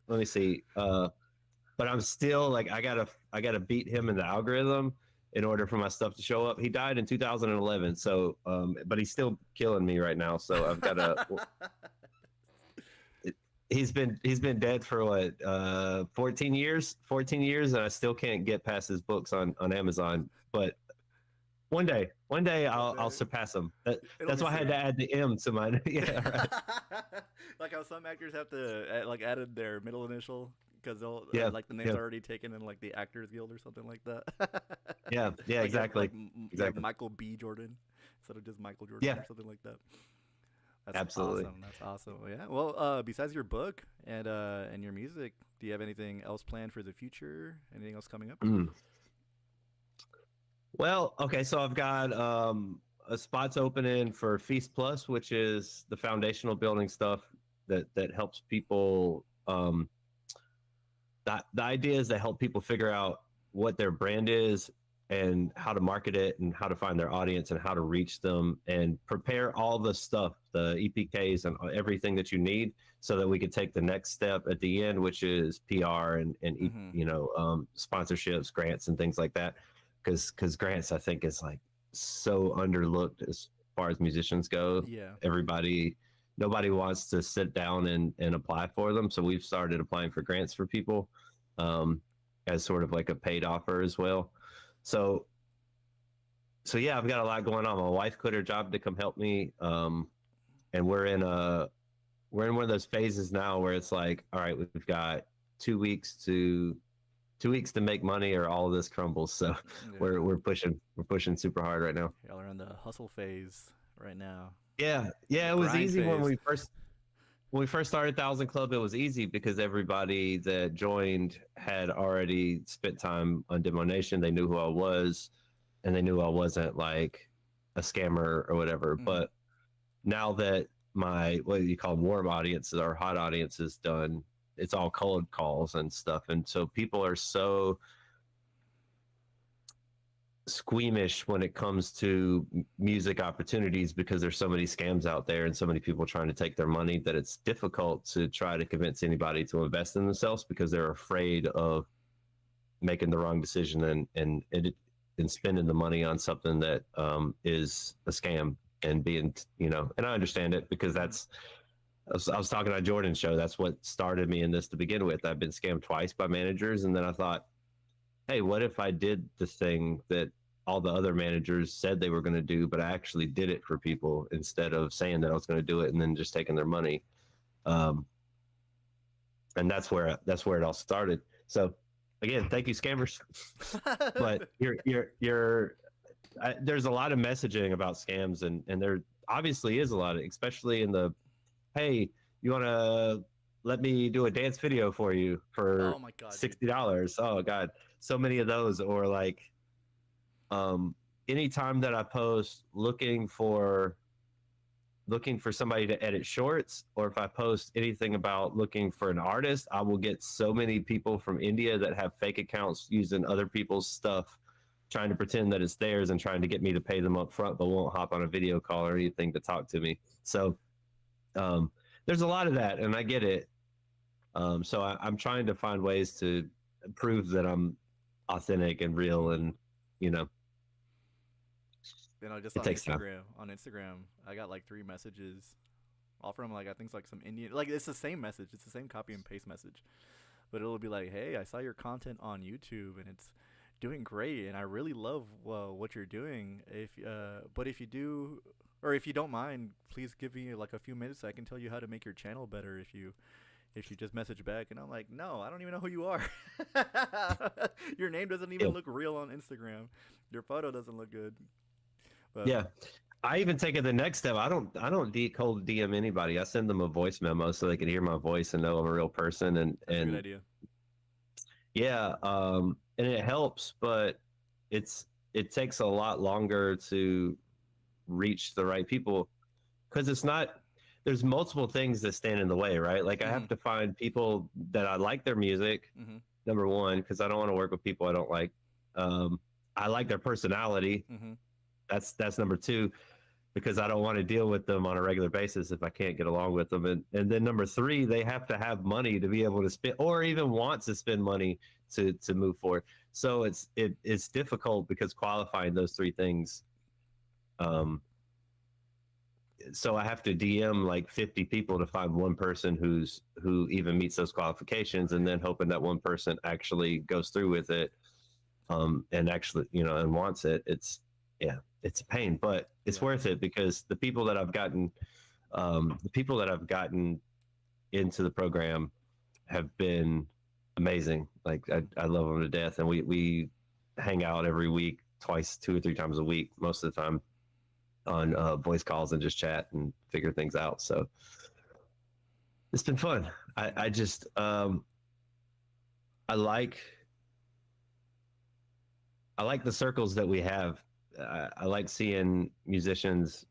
Let me see. But I'm still I gotta beat him in the algorithm in order for my stuff to show up. He died in 2011. So, but he's still killing me right now. So I've got to, he's been dead for what, 14 years, and I still can't get past his books on Amazon. But One day I'll day. surpass them. It'll That's be why I had to add the M to mine. Yeah, right. Like how some actors have to like added their middle initial because they'll Yeah, like the name's yeah, already taken in like the Actors Guild or something like that. yeah, yeah, Like exactly, like exactly. Michael B. Jordan instead of just Michael Jordan Yeah, or something like that. That's absolutely. awesome. That's awesome. Yeah. Well, besides your book and your music, do you have anything else planned for the future? Anything else coming up? Mm. Well, okay, so I've got a spots opening for Feast Plus, which is the foundational building stuff that helps people. The idea is to help people figure out what their brand is and how to market it and how to find their audience and how to reach them and prepare all the stuff, the EPKs and everything that you need, so that we could take the next step at the end, which is PR and sponsorships, grants, and things like that. Because grants, I think, is like so underlooked as far as musicians go. Yeah. Nobody wants to sit down and apply for them. So we've started applying for grants for people as sort of like a paid offer as well. So yeah, I've got a lot going on. My wife quit her job to come help me. And we're in one of those phases now where it's like, all right, we've got 2 weeks to make money or all of this crumbles. So Yeah. we're pushing super hard right now. Y'all are in the hustle phase right now. Yeah. It was Grind easy when phase. we first started Thousand Club. It was easy because everybody that joined had already spent time on Demo Nation. They knew who I was, and they knew I wasn't like a scammer or whatever. Mhm. But now that my, what do you call them, warm audience or hot audience is done, it's all cold calls and stuff. And so people are so squeamish when it comes to music opportunities because there's so many scams out there and so many people trying to take their money that it's difficult to try to convince anybody to invest in themselves because they're afraid of making the wrong decision and spending the money on something that is a scam and being, and I understand it because I was talking on Jordan's show. That's what started me in this to begin with. I've been scammed twice by managers. And then I thought, hey, what if I did the thing that all the other managers said they were going to do, but I actually did it for people instead of saying that I was going to do it and then just taking their money. And that's where it all started. So again, thank you, scammers. But there's a lot of messaging about scams and there obviously is a lot of, especially in the, hey, you want to let me do a dance video for you for Oh my God, $60. Oh God. So many of those, or like anytime that I post looking for somebody to edit shorts, or if I post anything about looking for an artist, I will get so many people from India that have fake accounts using other people's stuff, trying to pretend that it's theirs and trying to get me to pay them up front, but won't hop on a video call or anything to talk to me. So there's a lot of that, and I get it. So I'm trying to find ways to prove that I'm authentic and real, and just it on takes time. Instagram, I got like 3 messages, all from like I think it's like some Indian, like it's the same message, it's the same copy and paste message, but it'll be like, hey, I saw your content on YouTube and it's doing great, and I really love what you're doing. But if you don't mind, please give me like a few minutes so I can tell you how to make your channel better. If you just message back, and I'm like, no, I don't even know who you are. Your name doesn't even look real on Instagram. Your photo doesn't look good. But, Yeah, I even take it the next step. I don't cold DM anybody. I send them a voice memo so they can hear my voice and know I'm a real person. That's a good idea. Yeah, and it helps, but it takes a lot longer to reach the right people because there's multiple things that stand in the way, right? Like I have to find people that I like their music, number one, because I don't want to work with people I don't like. I like their personality. That's number 2, because I don't want to deal with them on a regular basis if I can't get along with them. And then number 3, they have to have money to be able to spend, or even want to spend money to move forward. So it's difficult because qualifying those 3 things. So I have to DM like 50 people to find one person who even meets those qualifications, and then hoping that one person actually goes through with it, and actually, and wants it. yeah, it's a pain, but it's worth it because the people that I've gotten into the program have been amazing. Like I love them to death, and we hang out every week, twice, 2 or 3 times a week, most of the time, on voice calls and just chat and figure things out. So it's been fun. I just I like the circles that we have. I like seeing musicians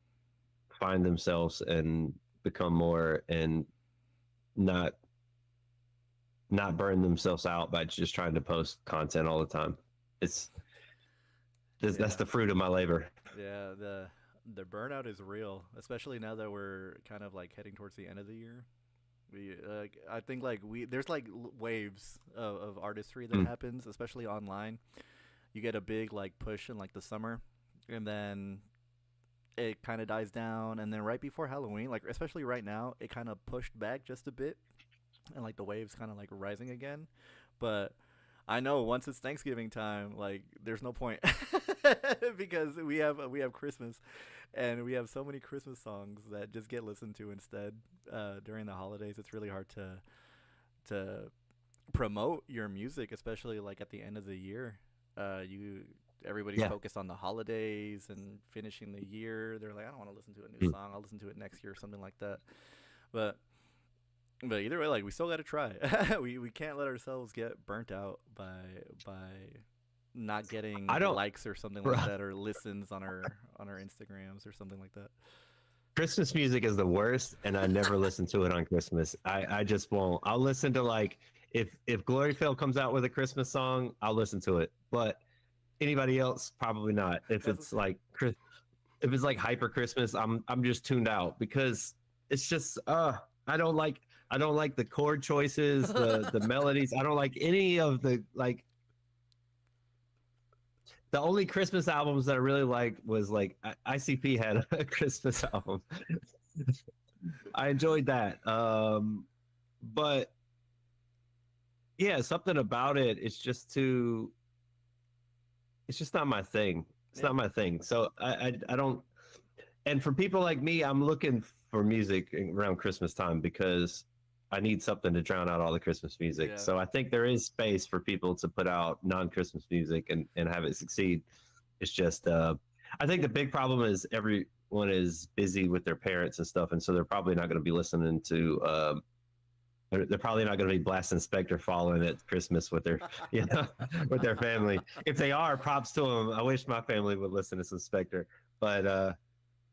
find themselves and become more, and not burn themselves out by just trying to post content all the time. That's the fruit of my labor. Yeah, the burnout is real, especially now that we're kind of like heading towards the end of the year. I think like there's like waves of artistry that happens, especially online. You get a big like push in like the summer, and then it kind of dies down, and then right before Halloween, like especially right now, it kind of pushed back just a bit, and like the waves kind of like rising again. But I know once it's Thanksgiving time, like there's no point because we have Christmas, and we have so many Christmas songs that just get listened to instead during the holidays. It's really hard to promote your music, especially like at the end of the year. Everybody's focused on the holidays and finishing the year. They're like, I don't want to listen to a new song. I'll listen to it next year or something like that. But either way, like we still got to try. we can't let ourselves get burnt out by not getting likes or something like that, or listens on our Instagrams or something like that. Christmas music is the worst, and I never listen to it on Christmas. I just won't. I'll listen to like if Gloryfield comes out with a Christmas song, I'll listen to it. But anybody else, probably not. If it's like hyper Christmas, I'm just tuned out because it's just I don't like the chord choices, the melodies. I don't like any of the like. The only Christmas albums that I really liked was like ICP had a Christmas album. I enjoyed that. But yeah, something about it. It's just not my thing. It's not my thing. So I don't. And for people like me, I'm looking for music around Christmas time because I need something to drown out all the Christmas music. Yeah. So I think there is space for people to put out non-Christmas music and have it succeed. It's just, I think the big problem is everyone is busy with their parents and stuff. And so they're probably not going to be listening to, they're probably not going to be blasting Spectre Fallen at Christmas with their, with their family. If they are, props to them. I wish my family would listen to some Spectre, but,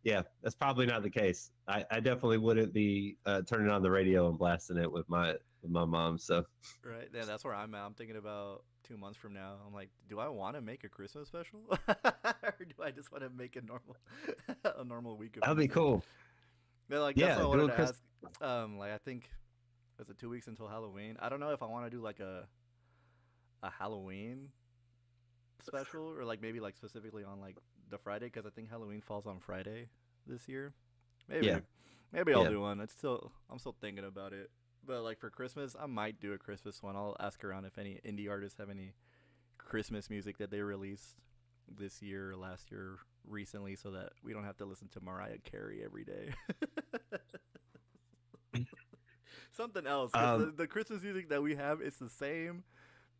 yeah, that's probably not the case. I definitely wouldn't be turning on the radio and blasting it with my mom. So right, yeah, that's where I'm at. I'm thinking about 2 months from now. I'm like, do I want to make a Christmas special, or do I just want to make a normal week of? That'd be cool. Yeah, like that's what I wanted to ask. Like I think it's 2 weeks until Halloween. I don't know if I want to do like a Halloween special, or like maybe like specifically on like the Friday, because I think Halloween falls on Friday this year. Maybe I'll do one. I'm still thinking about it. But like for Christmas, I might do a Christmas one. I'll ask around if any indie artists have any Christmas music that they released this year or last year recently, so that we don't have to listen to Mariah Carey every day. Something else. The Christmas music that we have, it's the same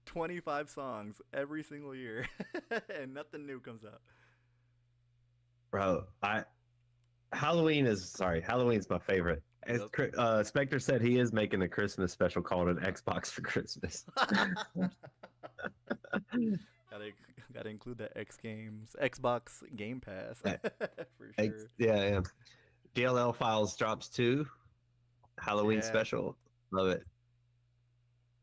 25 songs every single year, and nothing new comes out. Bro, Halloween's my favorite. As Spectre said, he is making a Christmas special called an Xbox for Christmas. Gotta include the Xbox Game Pass for sure. Yeah. DLL Files drops 2 Halloween special. Love it,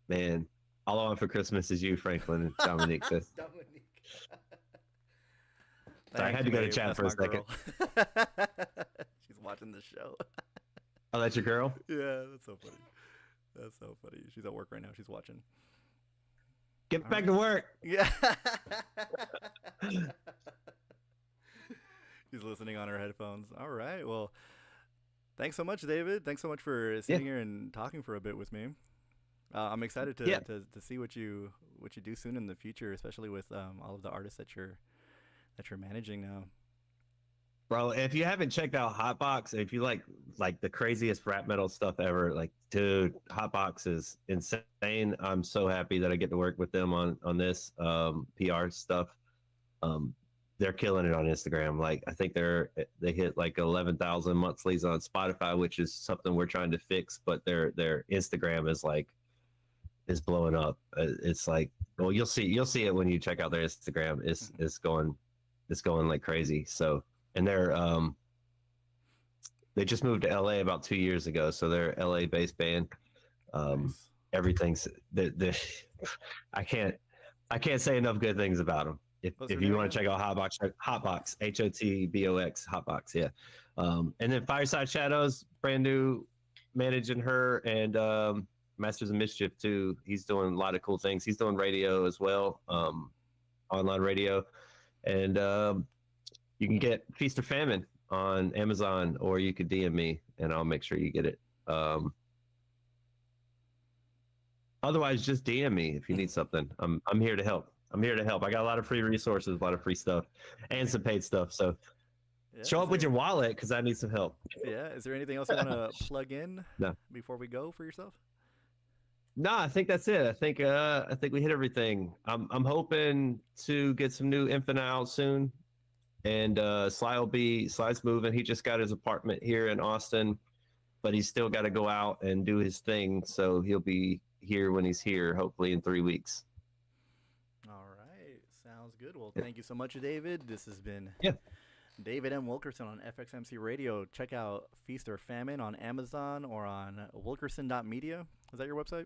man. All I want for Christmas is you, Franklin and Dominique. Dominique. Sorry, I had to go to chat for a second. She's watching the show. Oh, that's your girl? Yeah, that's so funny. She's at work right now. She's watching. Get back to work. Yeah. She's listening on her headphones. All right. Well, thanks so much, David. Thanks so much for sitting here and talking for a bit with me. I'm excited to see what you do soon in the future, especially with all of the artists that that you're managing now. Bro, if you haven't checked out Hotbox, if you like the craziest rap metal stuff ever, like, dude, Hotbox is insane. I'm so happy that I get to work with them on this PR stuff. They're killing it on Instagram. Like, I think they hit like 11,000 monthlies on Spotify, which is something we're trying to fix. But their Instagram is blowing up. It's like, well, you'll see it when you check out their Instagram. It's going like crazy. So. And they just moved to LA about 2 years ago, so they're LA based band. Nice. Everything's I can't say enough good things about them. If you want to check out Hotbox, Hotbox, Hotbox, yeah. And then Fireside Shadows, brand new, managing her, and Masters of Mischief too. He's doing a lot of cool things. He's doing radio as well, online radio, and. You can get Feast or Famine on Amazon, or you could DM me, and I'll make sure you get it. Otherwise, just DM me if you need something. I'm here to help. I got a lot of free resources, a lot of free stuff, and some paid stuff. So show up with your wallet because I need some help. Yeah. Is there anything else you want to plug in before we go for yourself? No, I think that's it. I think we hit everything. I'm hoping to get some new info out soon. And Sly's moving. He just got his apartment here in Austin, but he's still got to go out and do his thing. So he'll be here when he's here, hopefully in 3 weeks. All right. Sounds good. Well, thank you so much, David. This has been David M. Wilkerson on FXMC Radio. Check out Feast or Famine on Amazon or on wilkerson.media. Is that your website?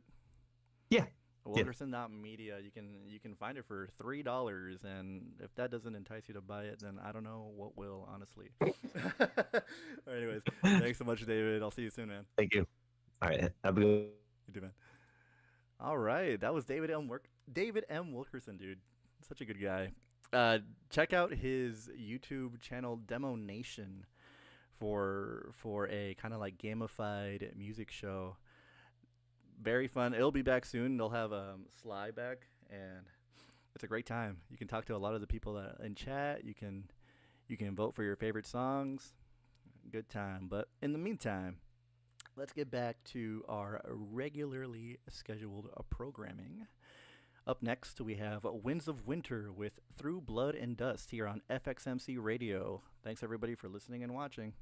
Yeah. Wilkerson.media. You can find it for $3, and if that doesn't entice you to buy it, then I don't know what will, honestly. Anyways, thanks so much, David. I'll see you soon, man. Thank you. All right, have a good. You too, man. All right, that was David M. Wilkerson, dude. Such a good guy. Check out his YouTube channel, Demo Nation, for a kind of like gamified music show. Very fun. It'll be back soon. They'll have Sly back, and it's a great time. You can talk to a lot of the people that in chat. You can vote for your favorite songs. Good time. But in the meantime, let's get back to our regularly scheduled programming. Up next, we have Winds of Winter with Through Blood and Dust here on FXMC Radio. Thanks, everybody, for listening and watching.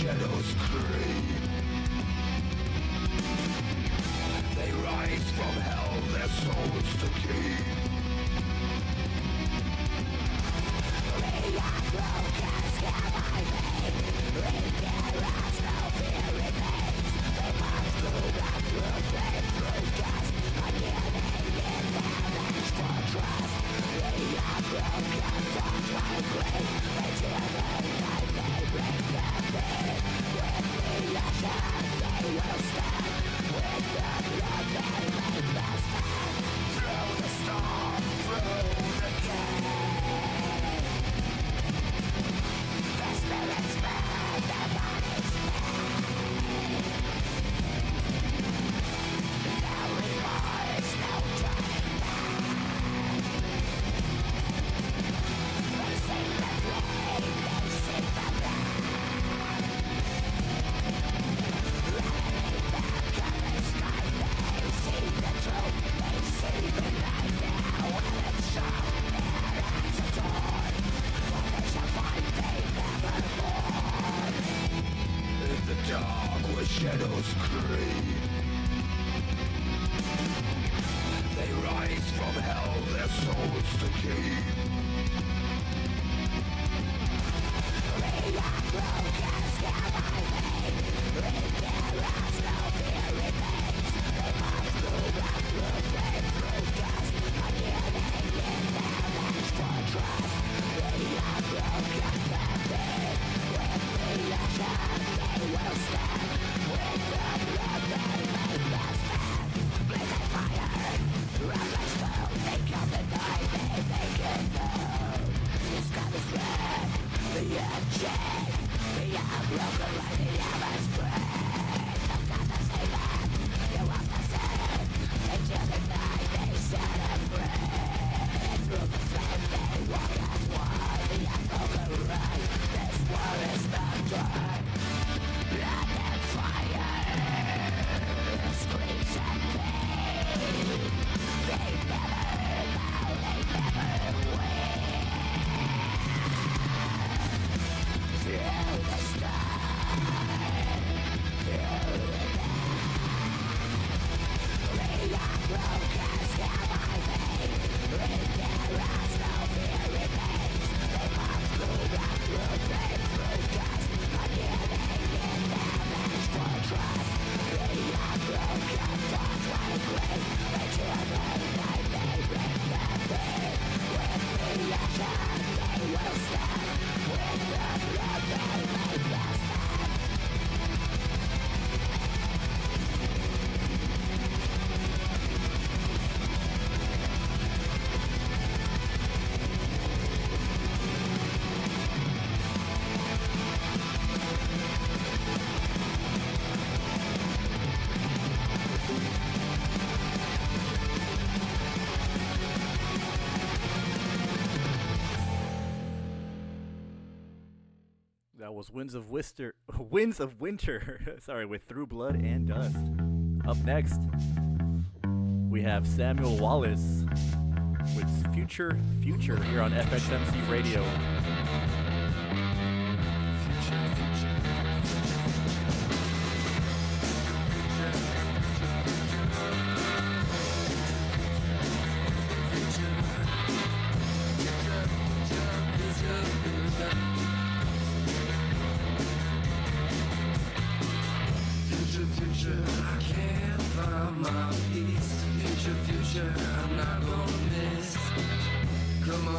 shadows creep. They rise from hell, their souls to keep. We are broken, scared by pain. In there is no fear remains. They pass through the truth, flame through dust. Beginning in their venge for trust. We are broken, fought by grief. They tear the night, they bring the pain. With the ashes, they will stand. That was Winds of Winter, Winds of Winter, sorry, with Through Blood and Dust. Up next, we have Samuel Wallace with Future Future here on FXMC Radio.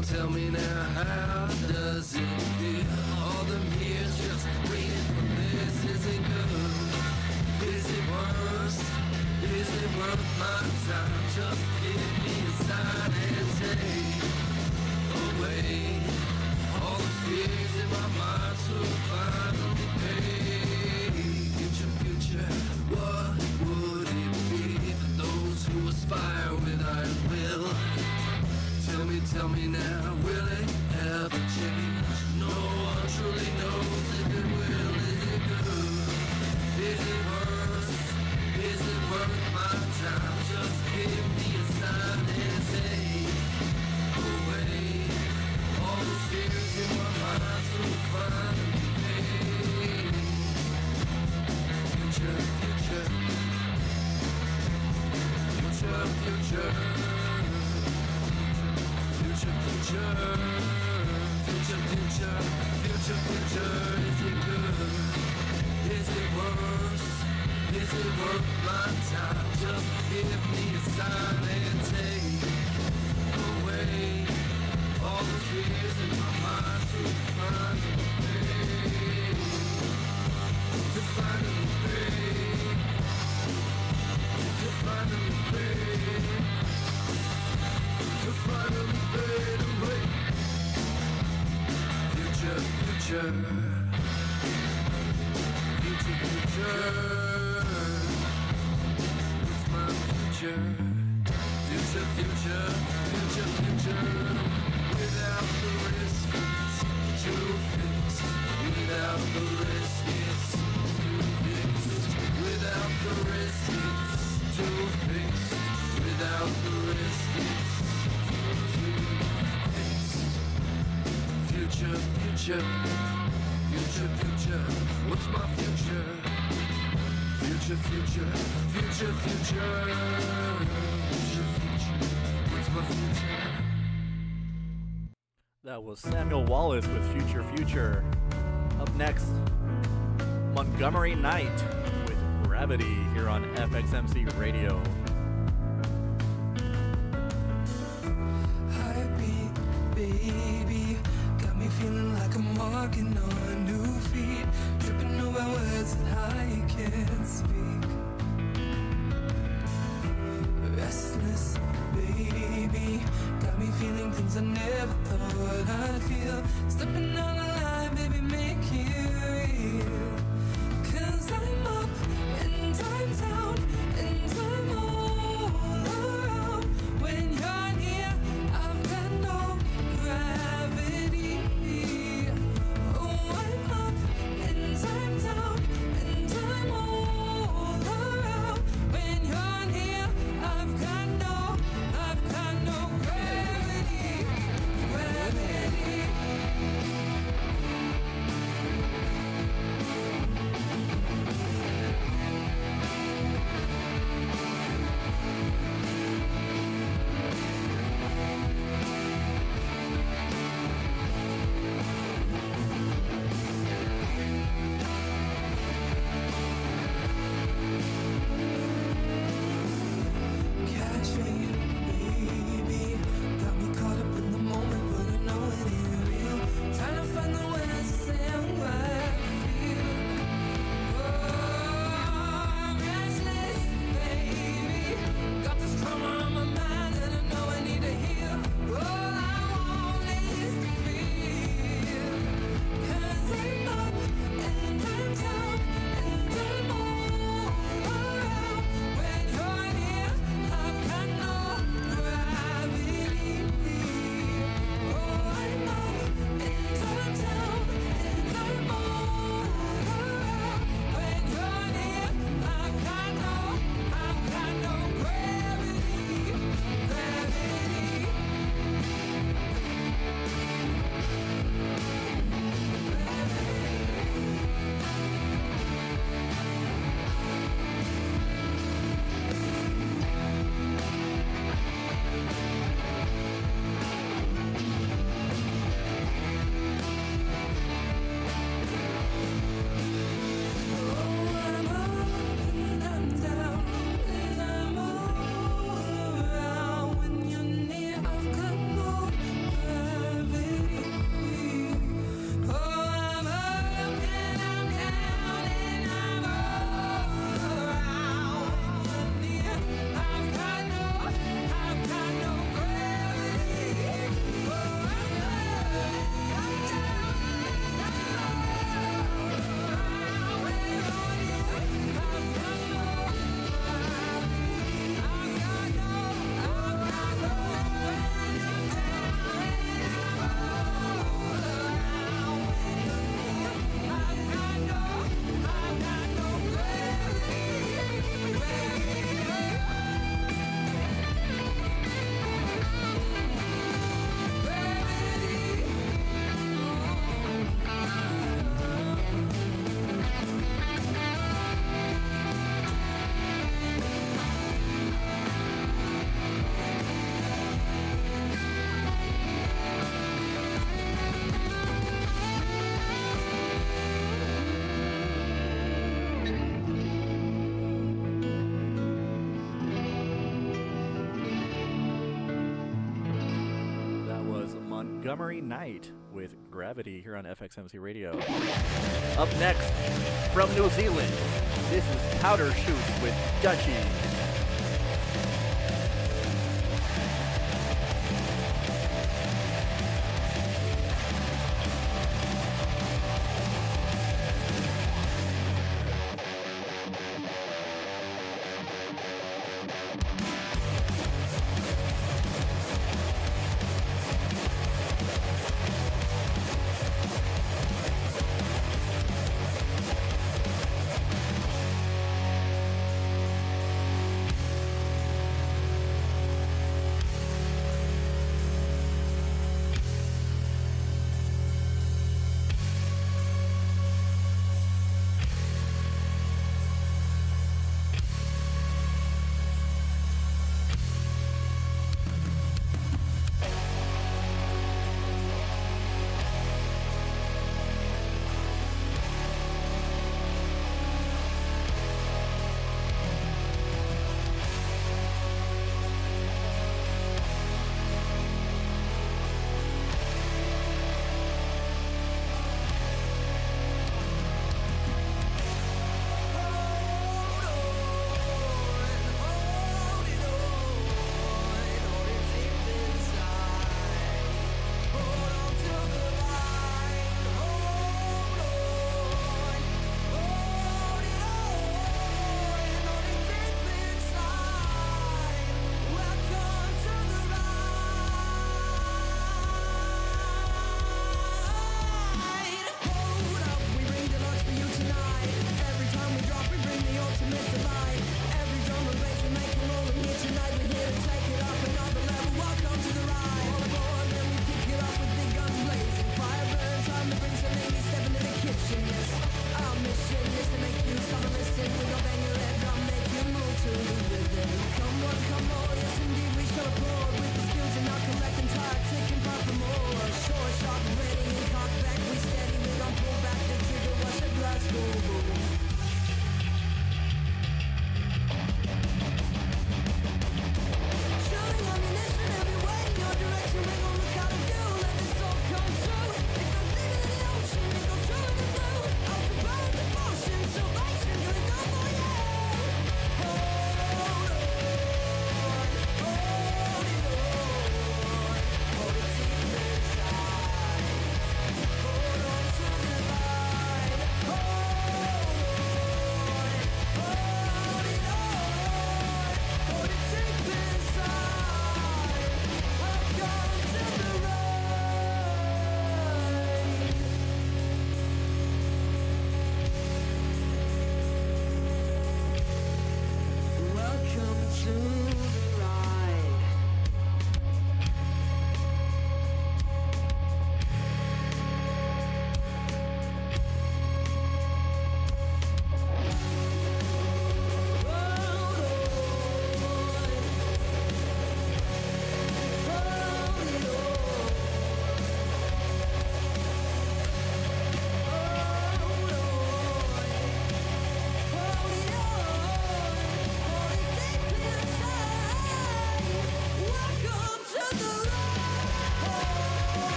Tell me now, how does it feel? All them years just waiting for this. Is it good? Is it worse? Is it worth my time? Just give me a sign and take away all the fears in my mind to finally fade. Future, future, what would it be for those who aspire with iron will? Tell me now, will it ever change? No one truly knows if it will. Is it good? Is it worse? Is it worth my time? Just give me a sign and take away all the fears in my mind so finally fade. Future, future, future, future. Future, future, future, future, future, is it good? Is it worse? Is it worth my time? Just give me a sign and take away all the fears in my mind to finally fade. To finally fade. To finally fade. To finally fade away. Future, future, future, future. It's my future. Future, future, future, future. Without the risk, it's too fixed. Without the risk, it's too fixed. Without the risk, it's too fixed. Without the risk, it's future, future, future, future, what's my future? Future, future, future, future, future, future, what's my future? That was Samuel Wallace with Future Future. Up next, Montgomery Knight with Gravity here on FXMC Radio. Baby, got me feeling like I'm walking on new feet, tripping over words that I can't speak. Restless, baby, got me feeling things I never thought I'd feel. Stepping on the line, baby, make it real. 'Cause I'm up and I'm down and I'm all around. When you're near, I've got no gravity. Oh, I'm up and I'm down and I'm all around. When you're near, I've got no gravity, gravity. Montgomery Knight with Gravity here on FXMC Radio. Up next, from New Zealand, this is Powder Shoots with Duchy.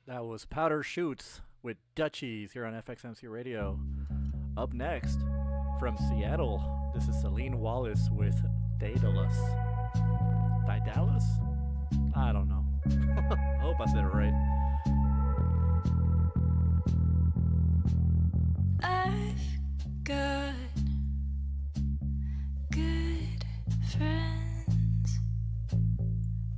That was Powder Shoots with Duchies here on FXMC Radio. Up next, from Seattle, this is Celine Wallace with Daedalus. Daedalus? I don't know. I hope I said it right. I've got good friends,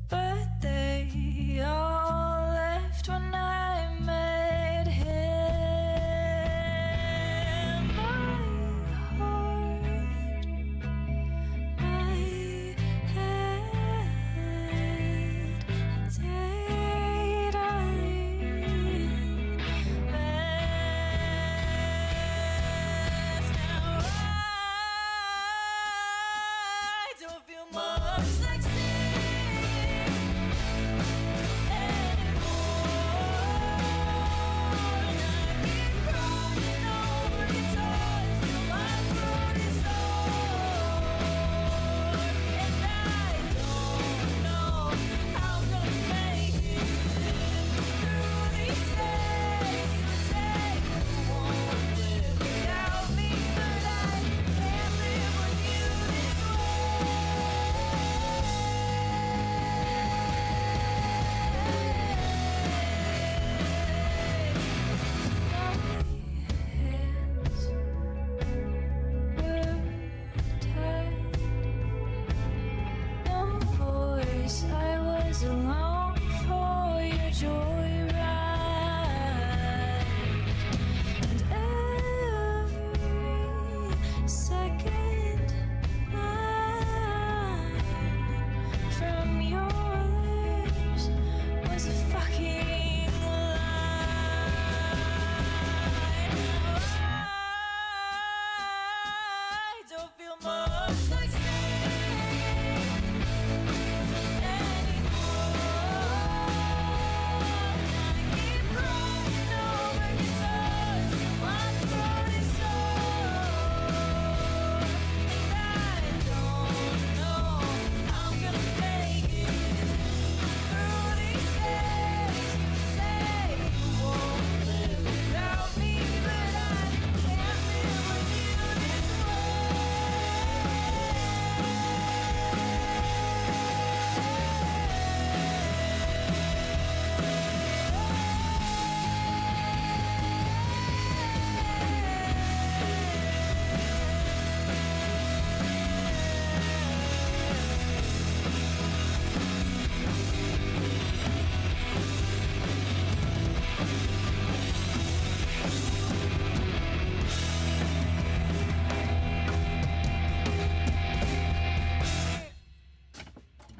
but they all left when I met him. My heart, my head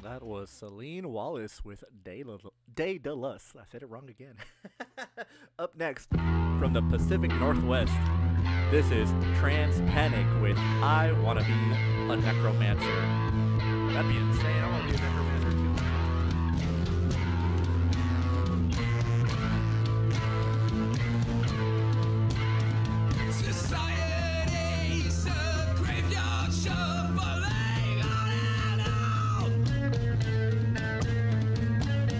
That was Celine Wallace with Day de Lus. I said it wrong again. Up next, from the Pacific Northwest, this is Trans Panic with I Wanna Be a Necromancer. That'd be insane. I wanna be a necromancer too. Society's a graveyard shuffling on and on.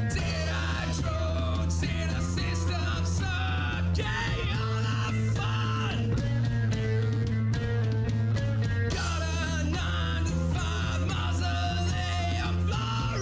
Did I drones in a system sucking all the fun? Got a 9 to 5 mausoleum floor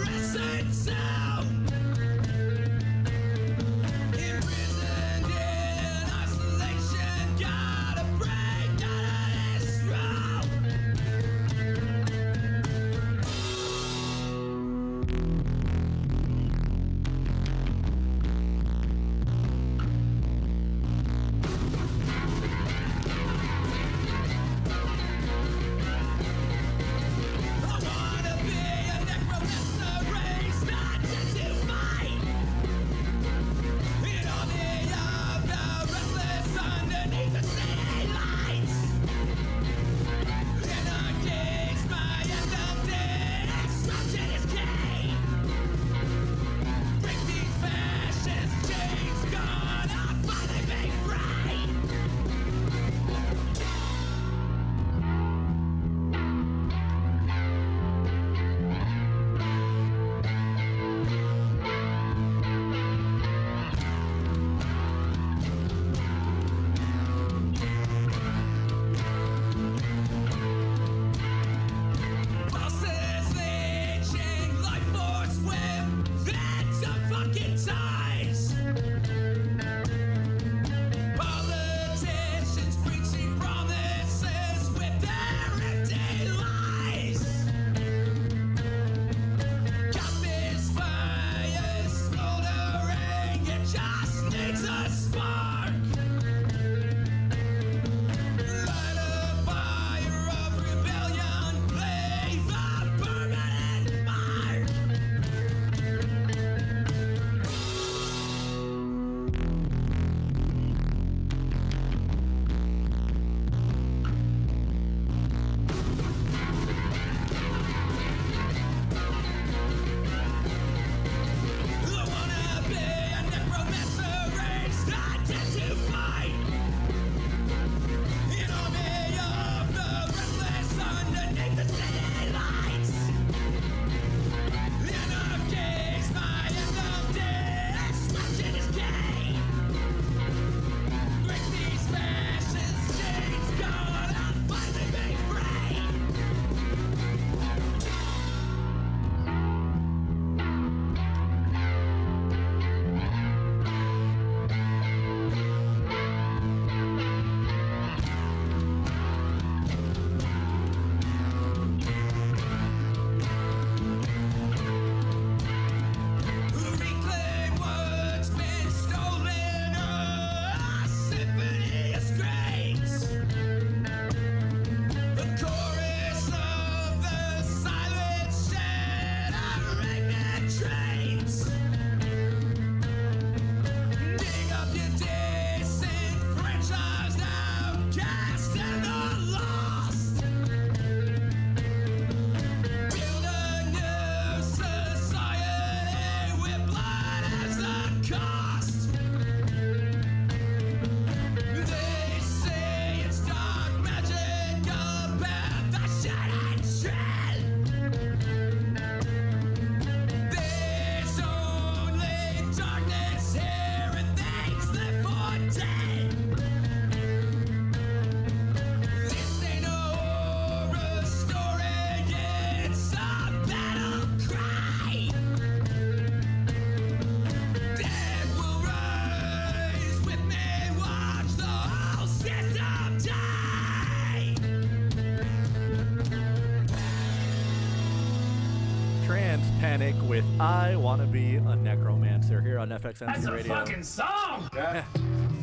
Intense Panic with I Wanna Be a Necromancer here on FXMC That's a Radio. fucking song! That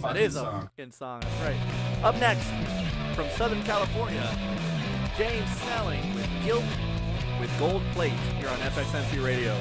That is a song. fucking song, that's right. Up next, from Southern California, James Snelling with Guilt with Gold Plate here on FXMC Radio.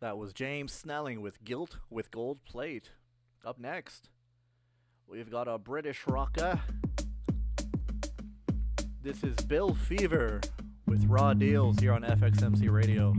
That was James Snelling with Guilt with Gold Plate. Up next, we've got a British rocker. This is Bill Fever with Raw Deals here on FXMC Radio.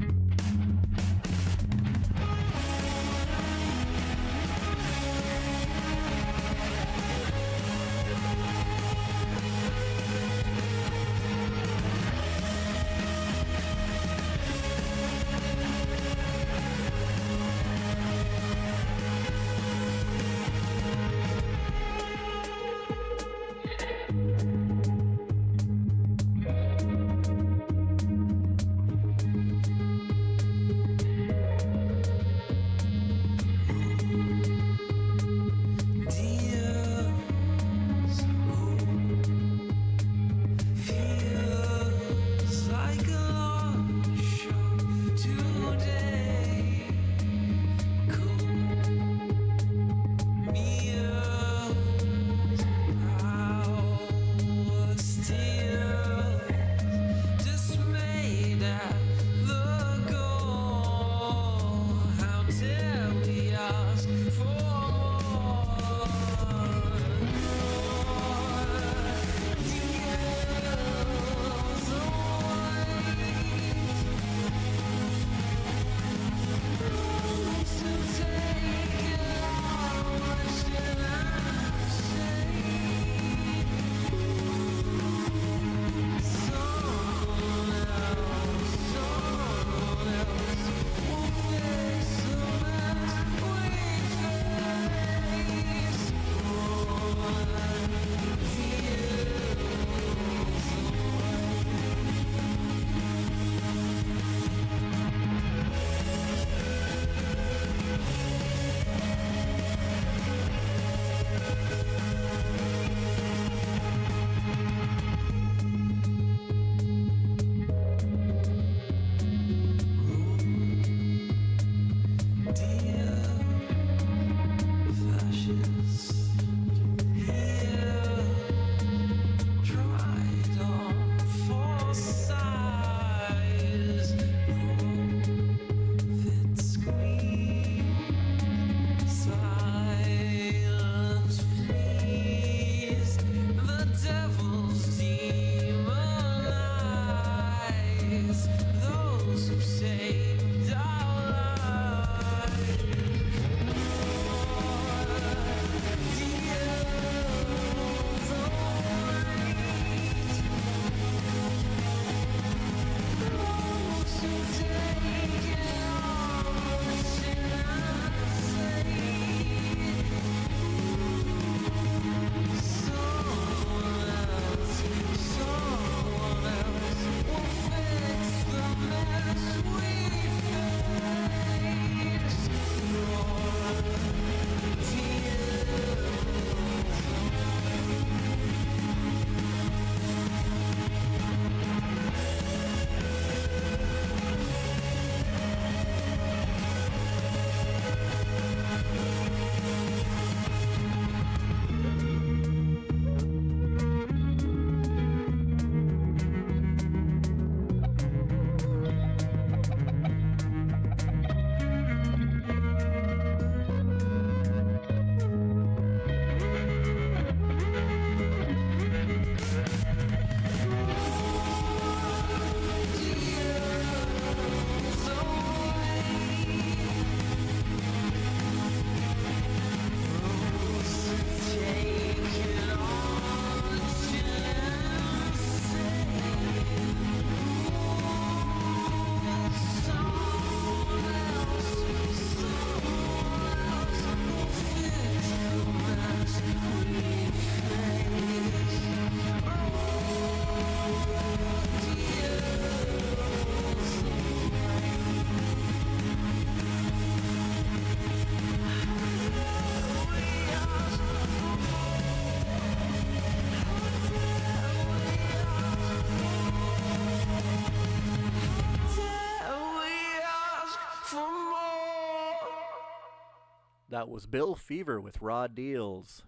That was Bill Fever with Raw Deals.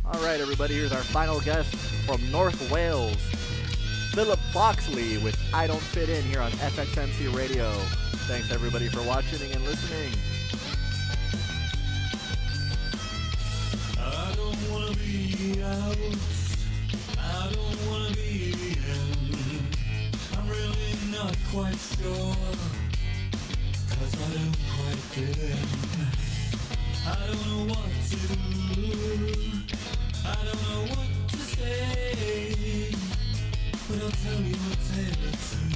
All right, everybody, here's our final guest from North Wales, Philip Foxley with I Don't Fit In here on FXMC Radio. Thanks, everybody, for watching and listening. I don't wanna be out, I don't wanna be in. I'm really not quite sure, 'cause I don't quite fit in. I don't know what to do, I don't know what to say, but I'll tell you a tale or two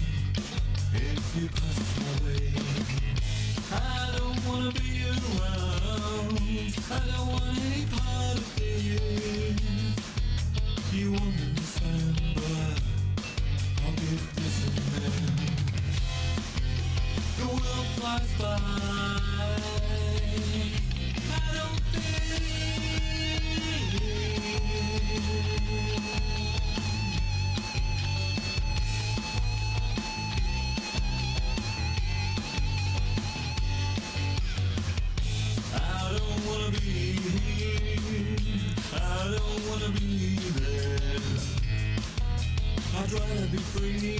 if you pass my way. I don't wanna be around, I don't want any part of it. You won't understand, but I'll give this a man. The world flies by, I don't fit in. I don't wanna be here, I don't wanna be there. I'd rather be free,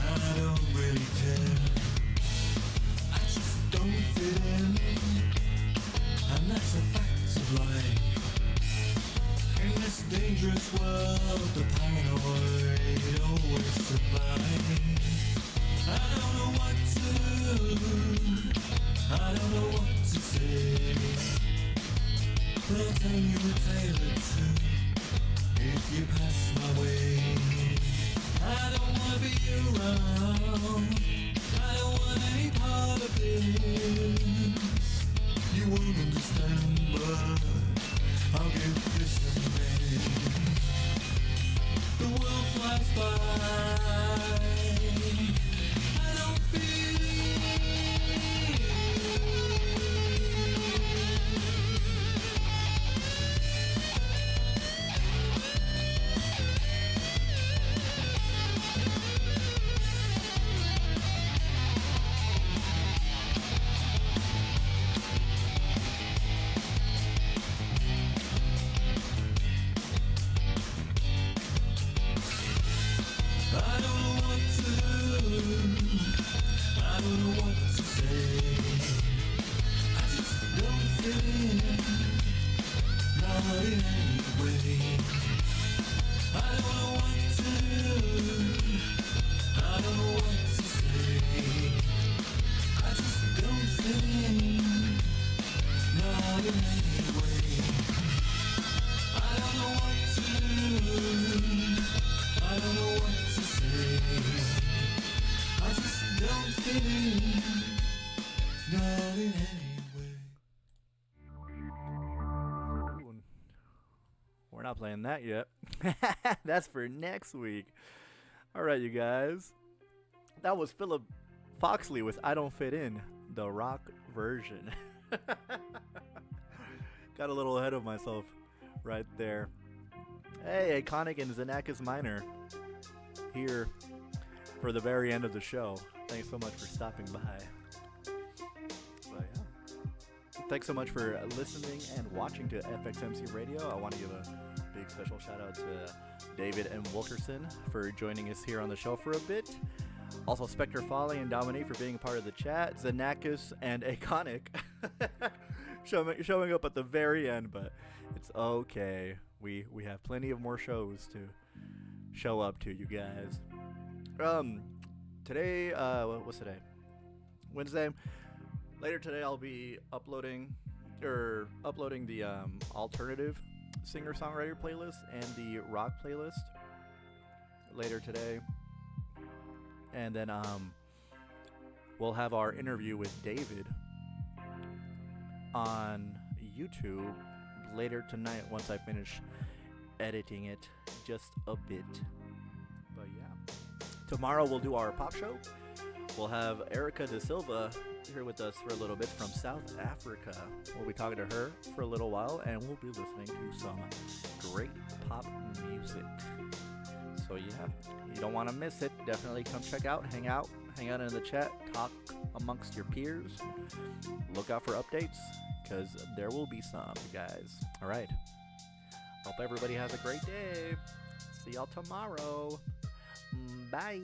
and I don't really care. I just don't fit in, and that's a fact of life. In this dangerous world, the paranoid always survive. I don't know what to do, I don't know what to say, but I'll tell you a tale or two if you pass my way. I don't wanna be around, I don't want any part of this. You won't understand, but I'll give this a name. The world flies by, I don't feel I don't know what to do, I don't know what to say. I just don't fit in, not in any way. I don't know what to do, I don't know what to say. I just don't fit in, not in any way. I don't know what to do, I don't know what to say. I just don't fit in, not in any way. Ooh, we're not playing that yet. That's for next week. All right, you guys. That was Philip Foxley with I Don't Fit In, the rock version. Got a little ahead of myself right there. Hey, Iconic and Xenakis Minor here for the very end of the show. Thanks so much for stopping by. But yeah, thanks so much for listening and watching to FXMC Radio. I want to give a big special shout out to David M. Wilkerson for joining us here on the show for a bit. Also, Spectre Folly and Dominique for being a part of the chat. Xenakis and Iconic showing up at the very end, but it's okay. We have plenty of more shows to show up to, you guys. Today, what's today? Wednesday. Later today, I'll be uploading the alternative singer-songwriter playlist and the rock playlist later today. And then we'll have our interview with David on YouTube later tonight once I finish editing it just a bit. But yeah, tomorrow we'll do our pop show. We'll have Erica Da Silva here with us for a little bit from South Africa. We'll be talking to her for a little while, and we'll be listening to some great pop music. So yeah, you don't want to miss it. Definitely come check out, hang out, hang out in the chat, talk amongst your peers. Look out for updates, because there will be some, guys. All right. Hope everybody has a great day. See y'all tomorrow. Bye.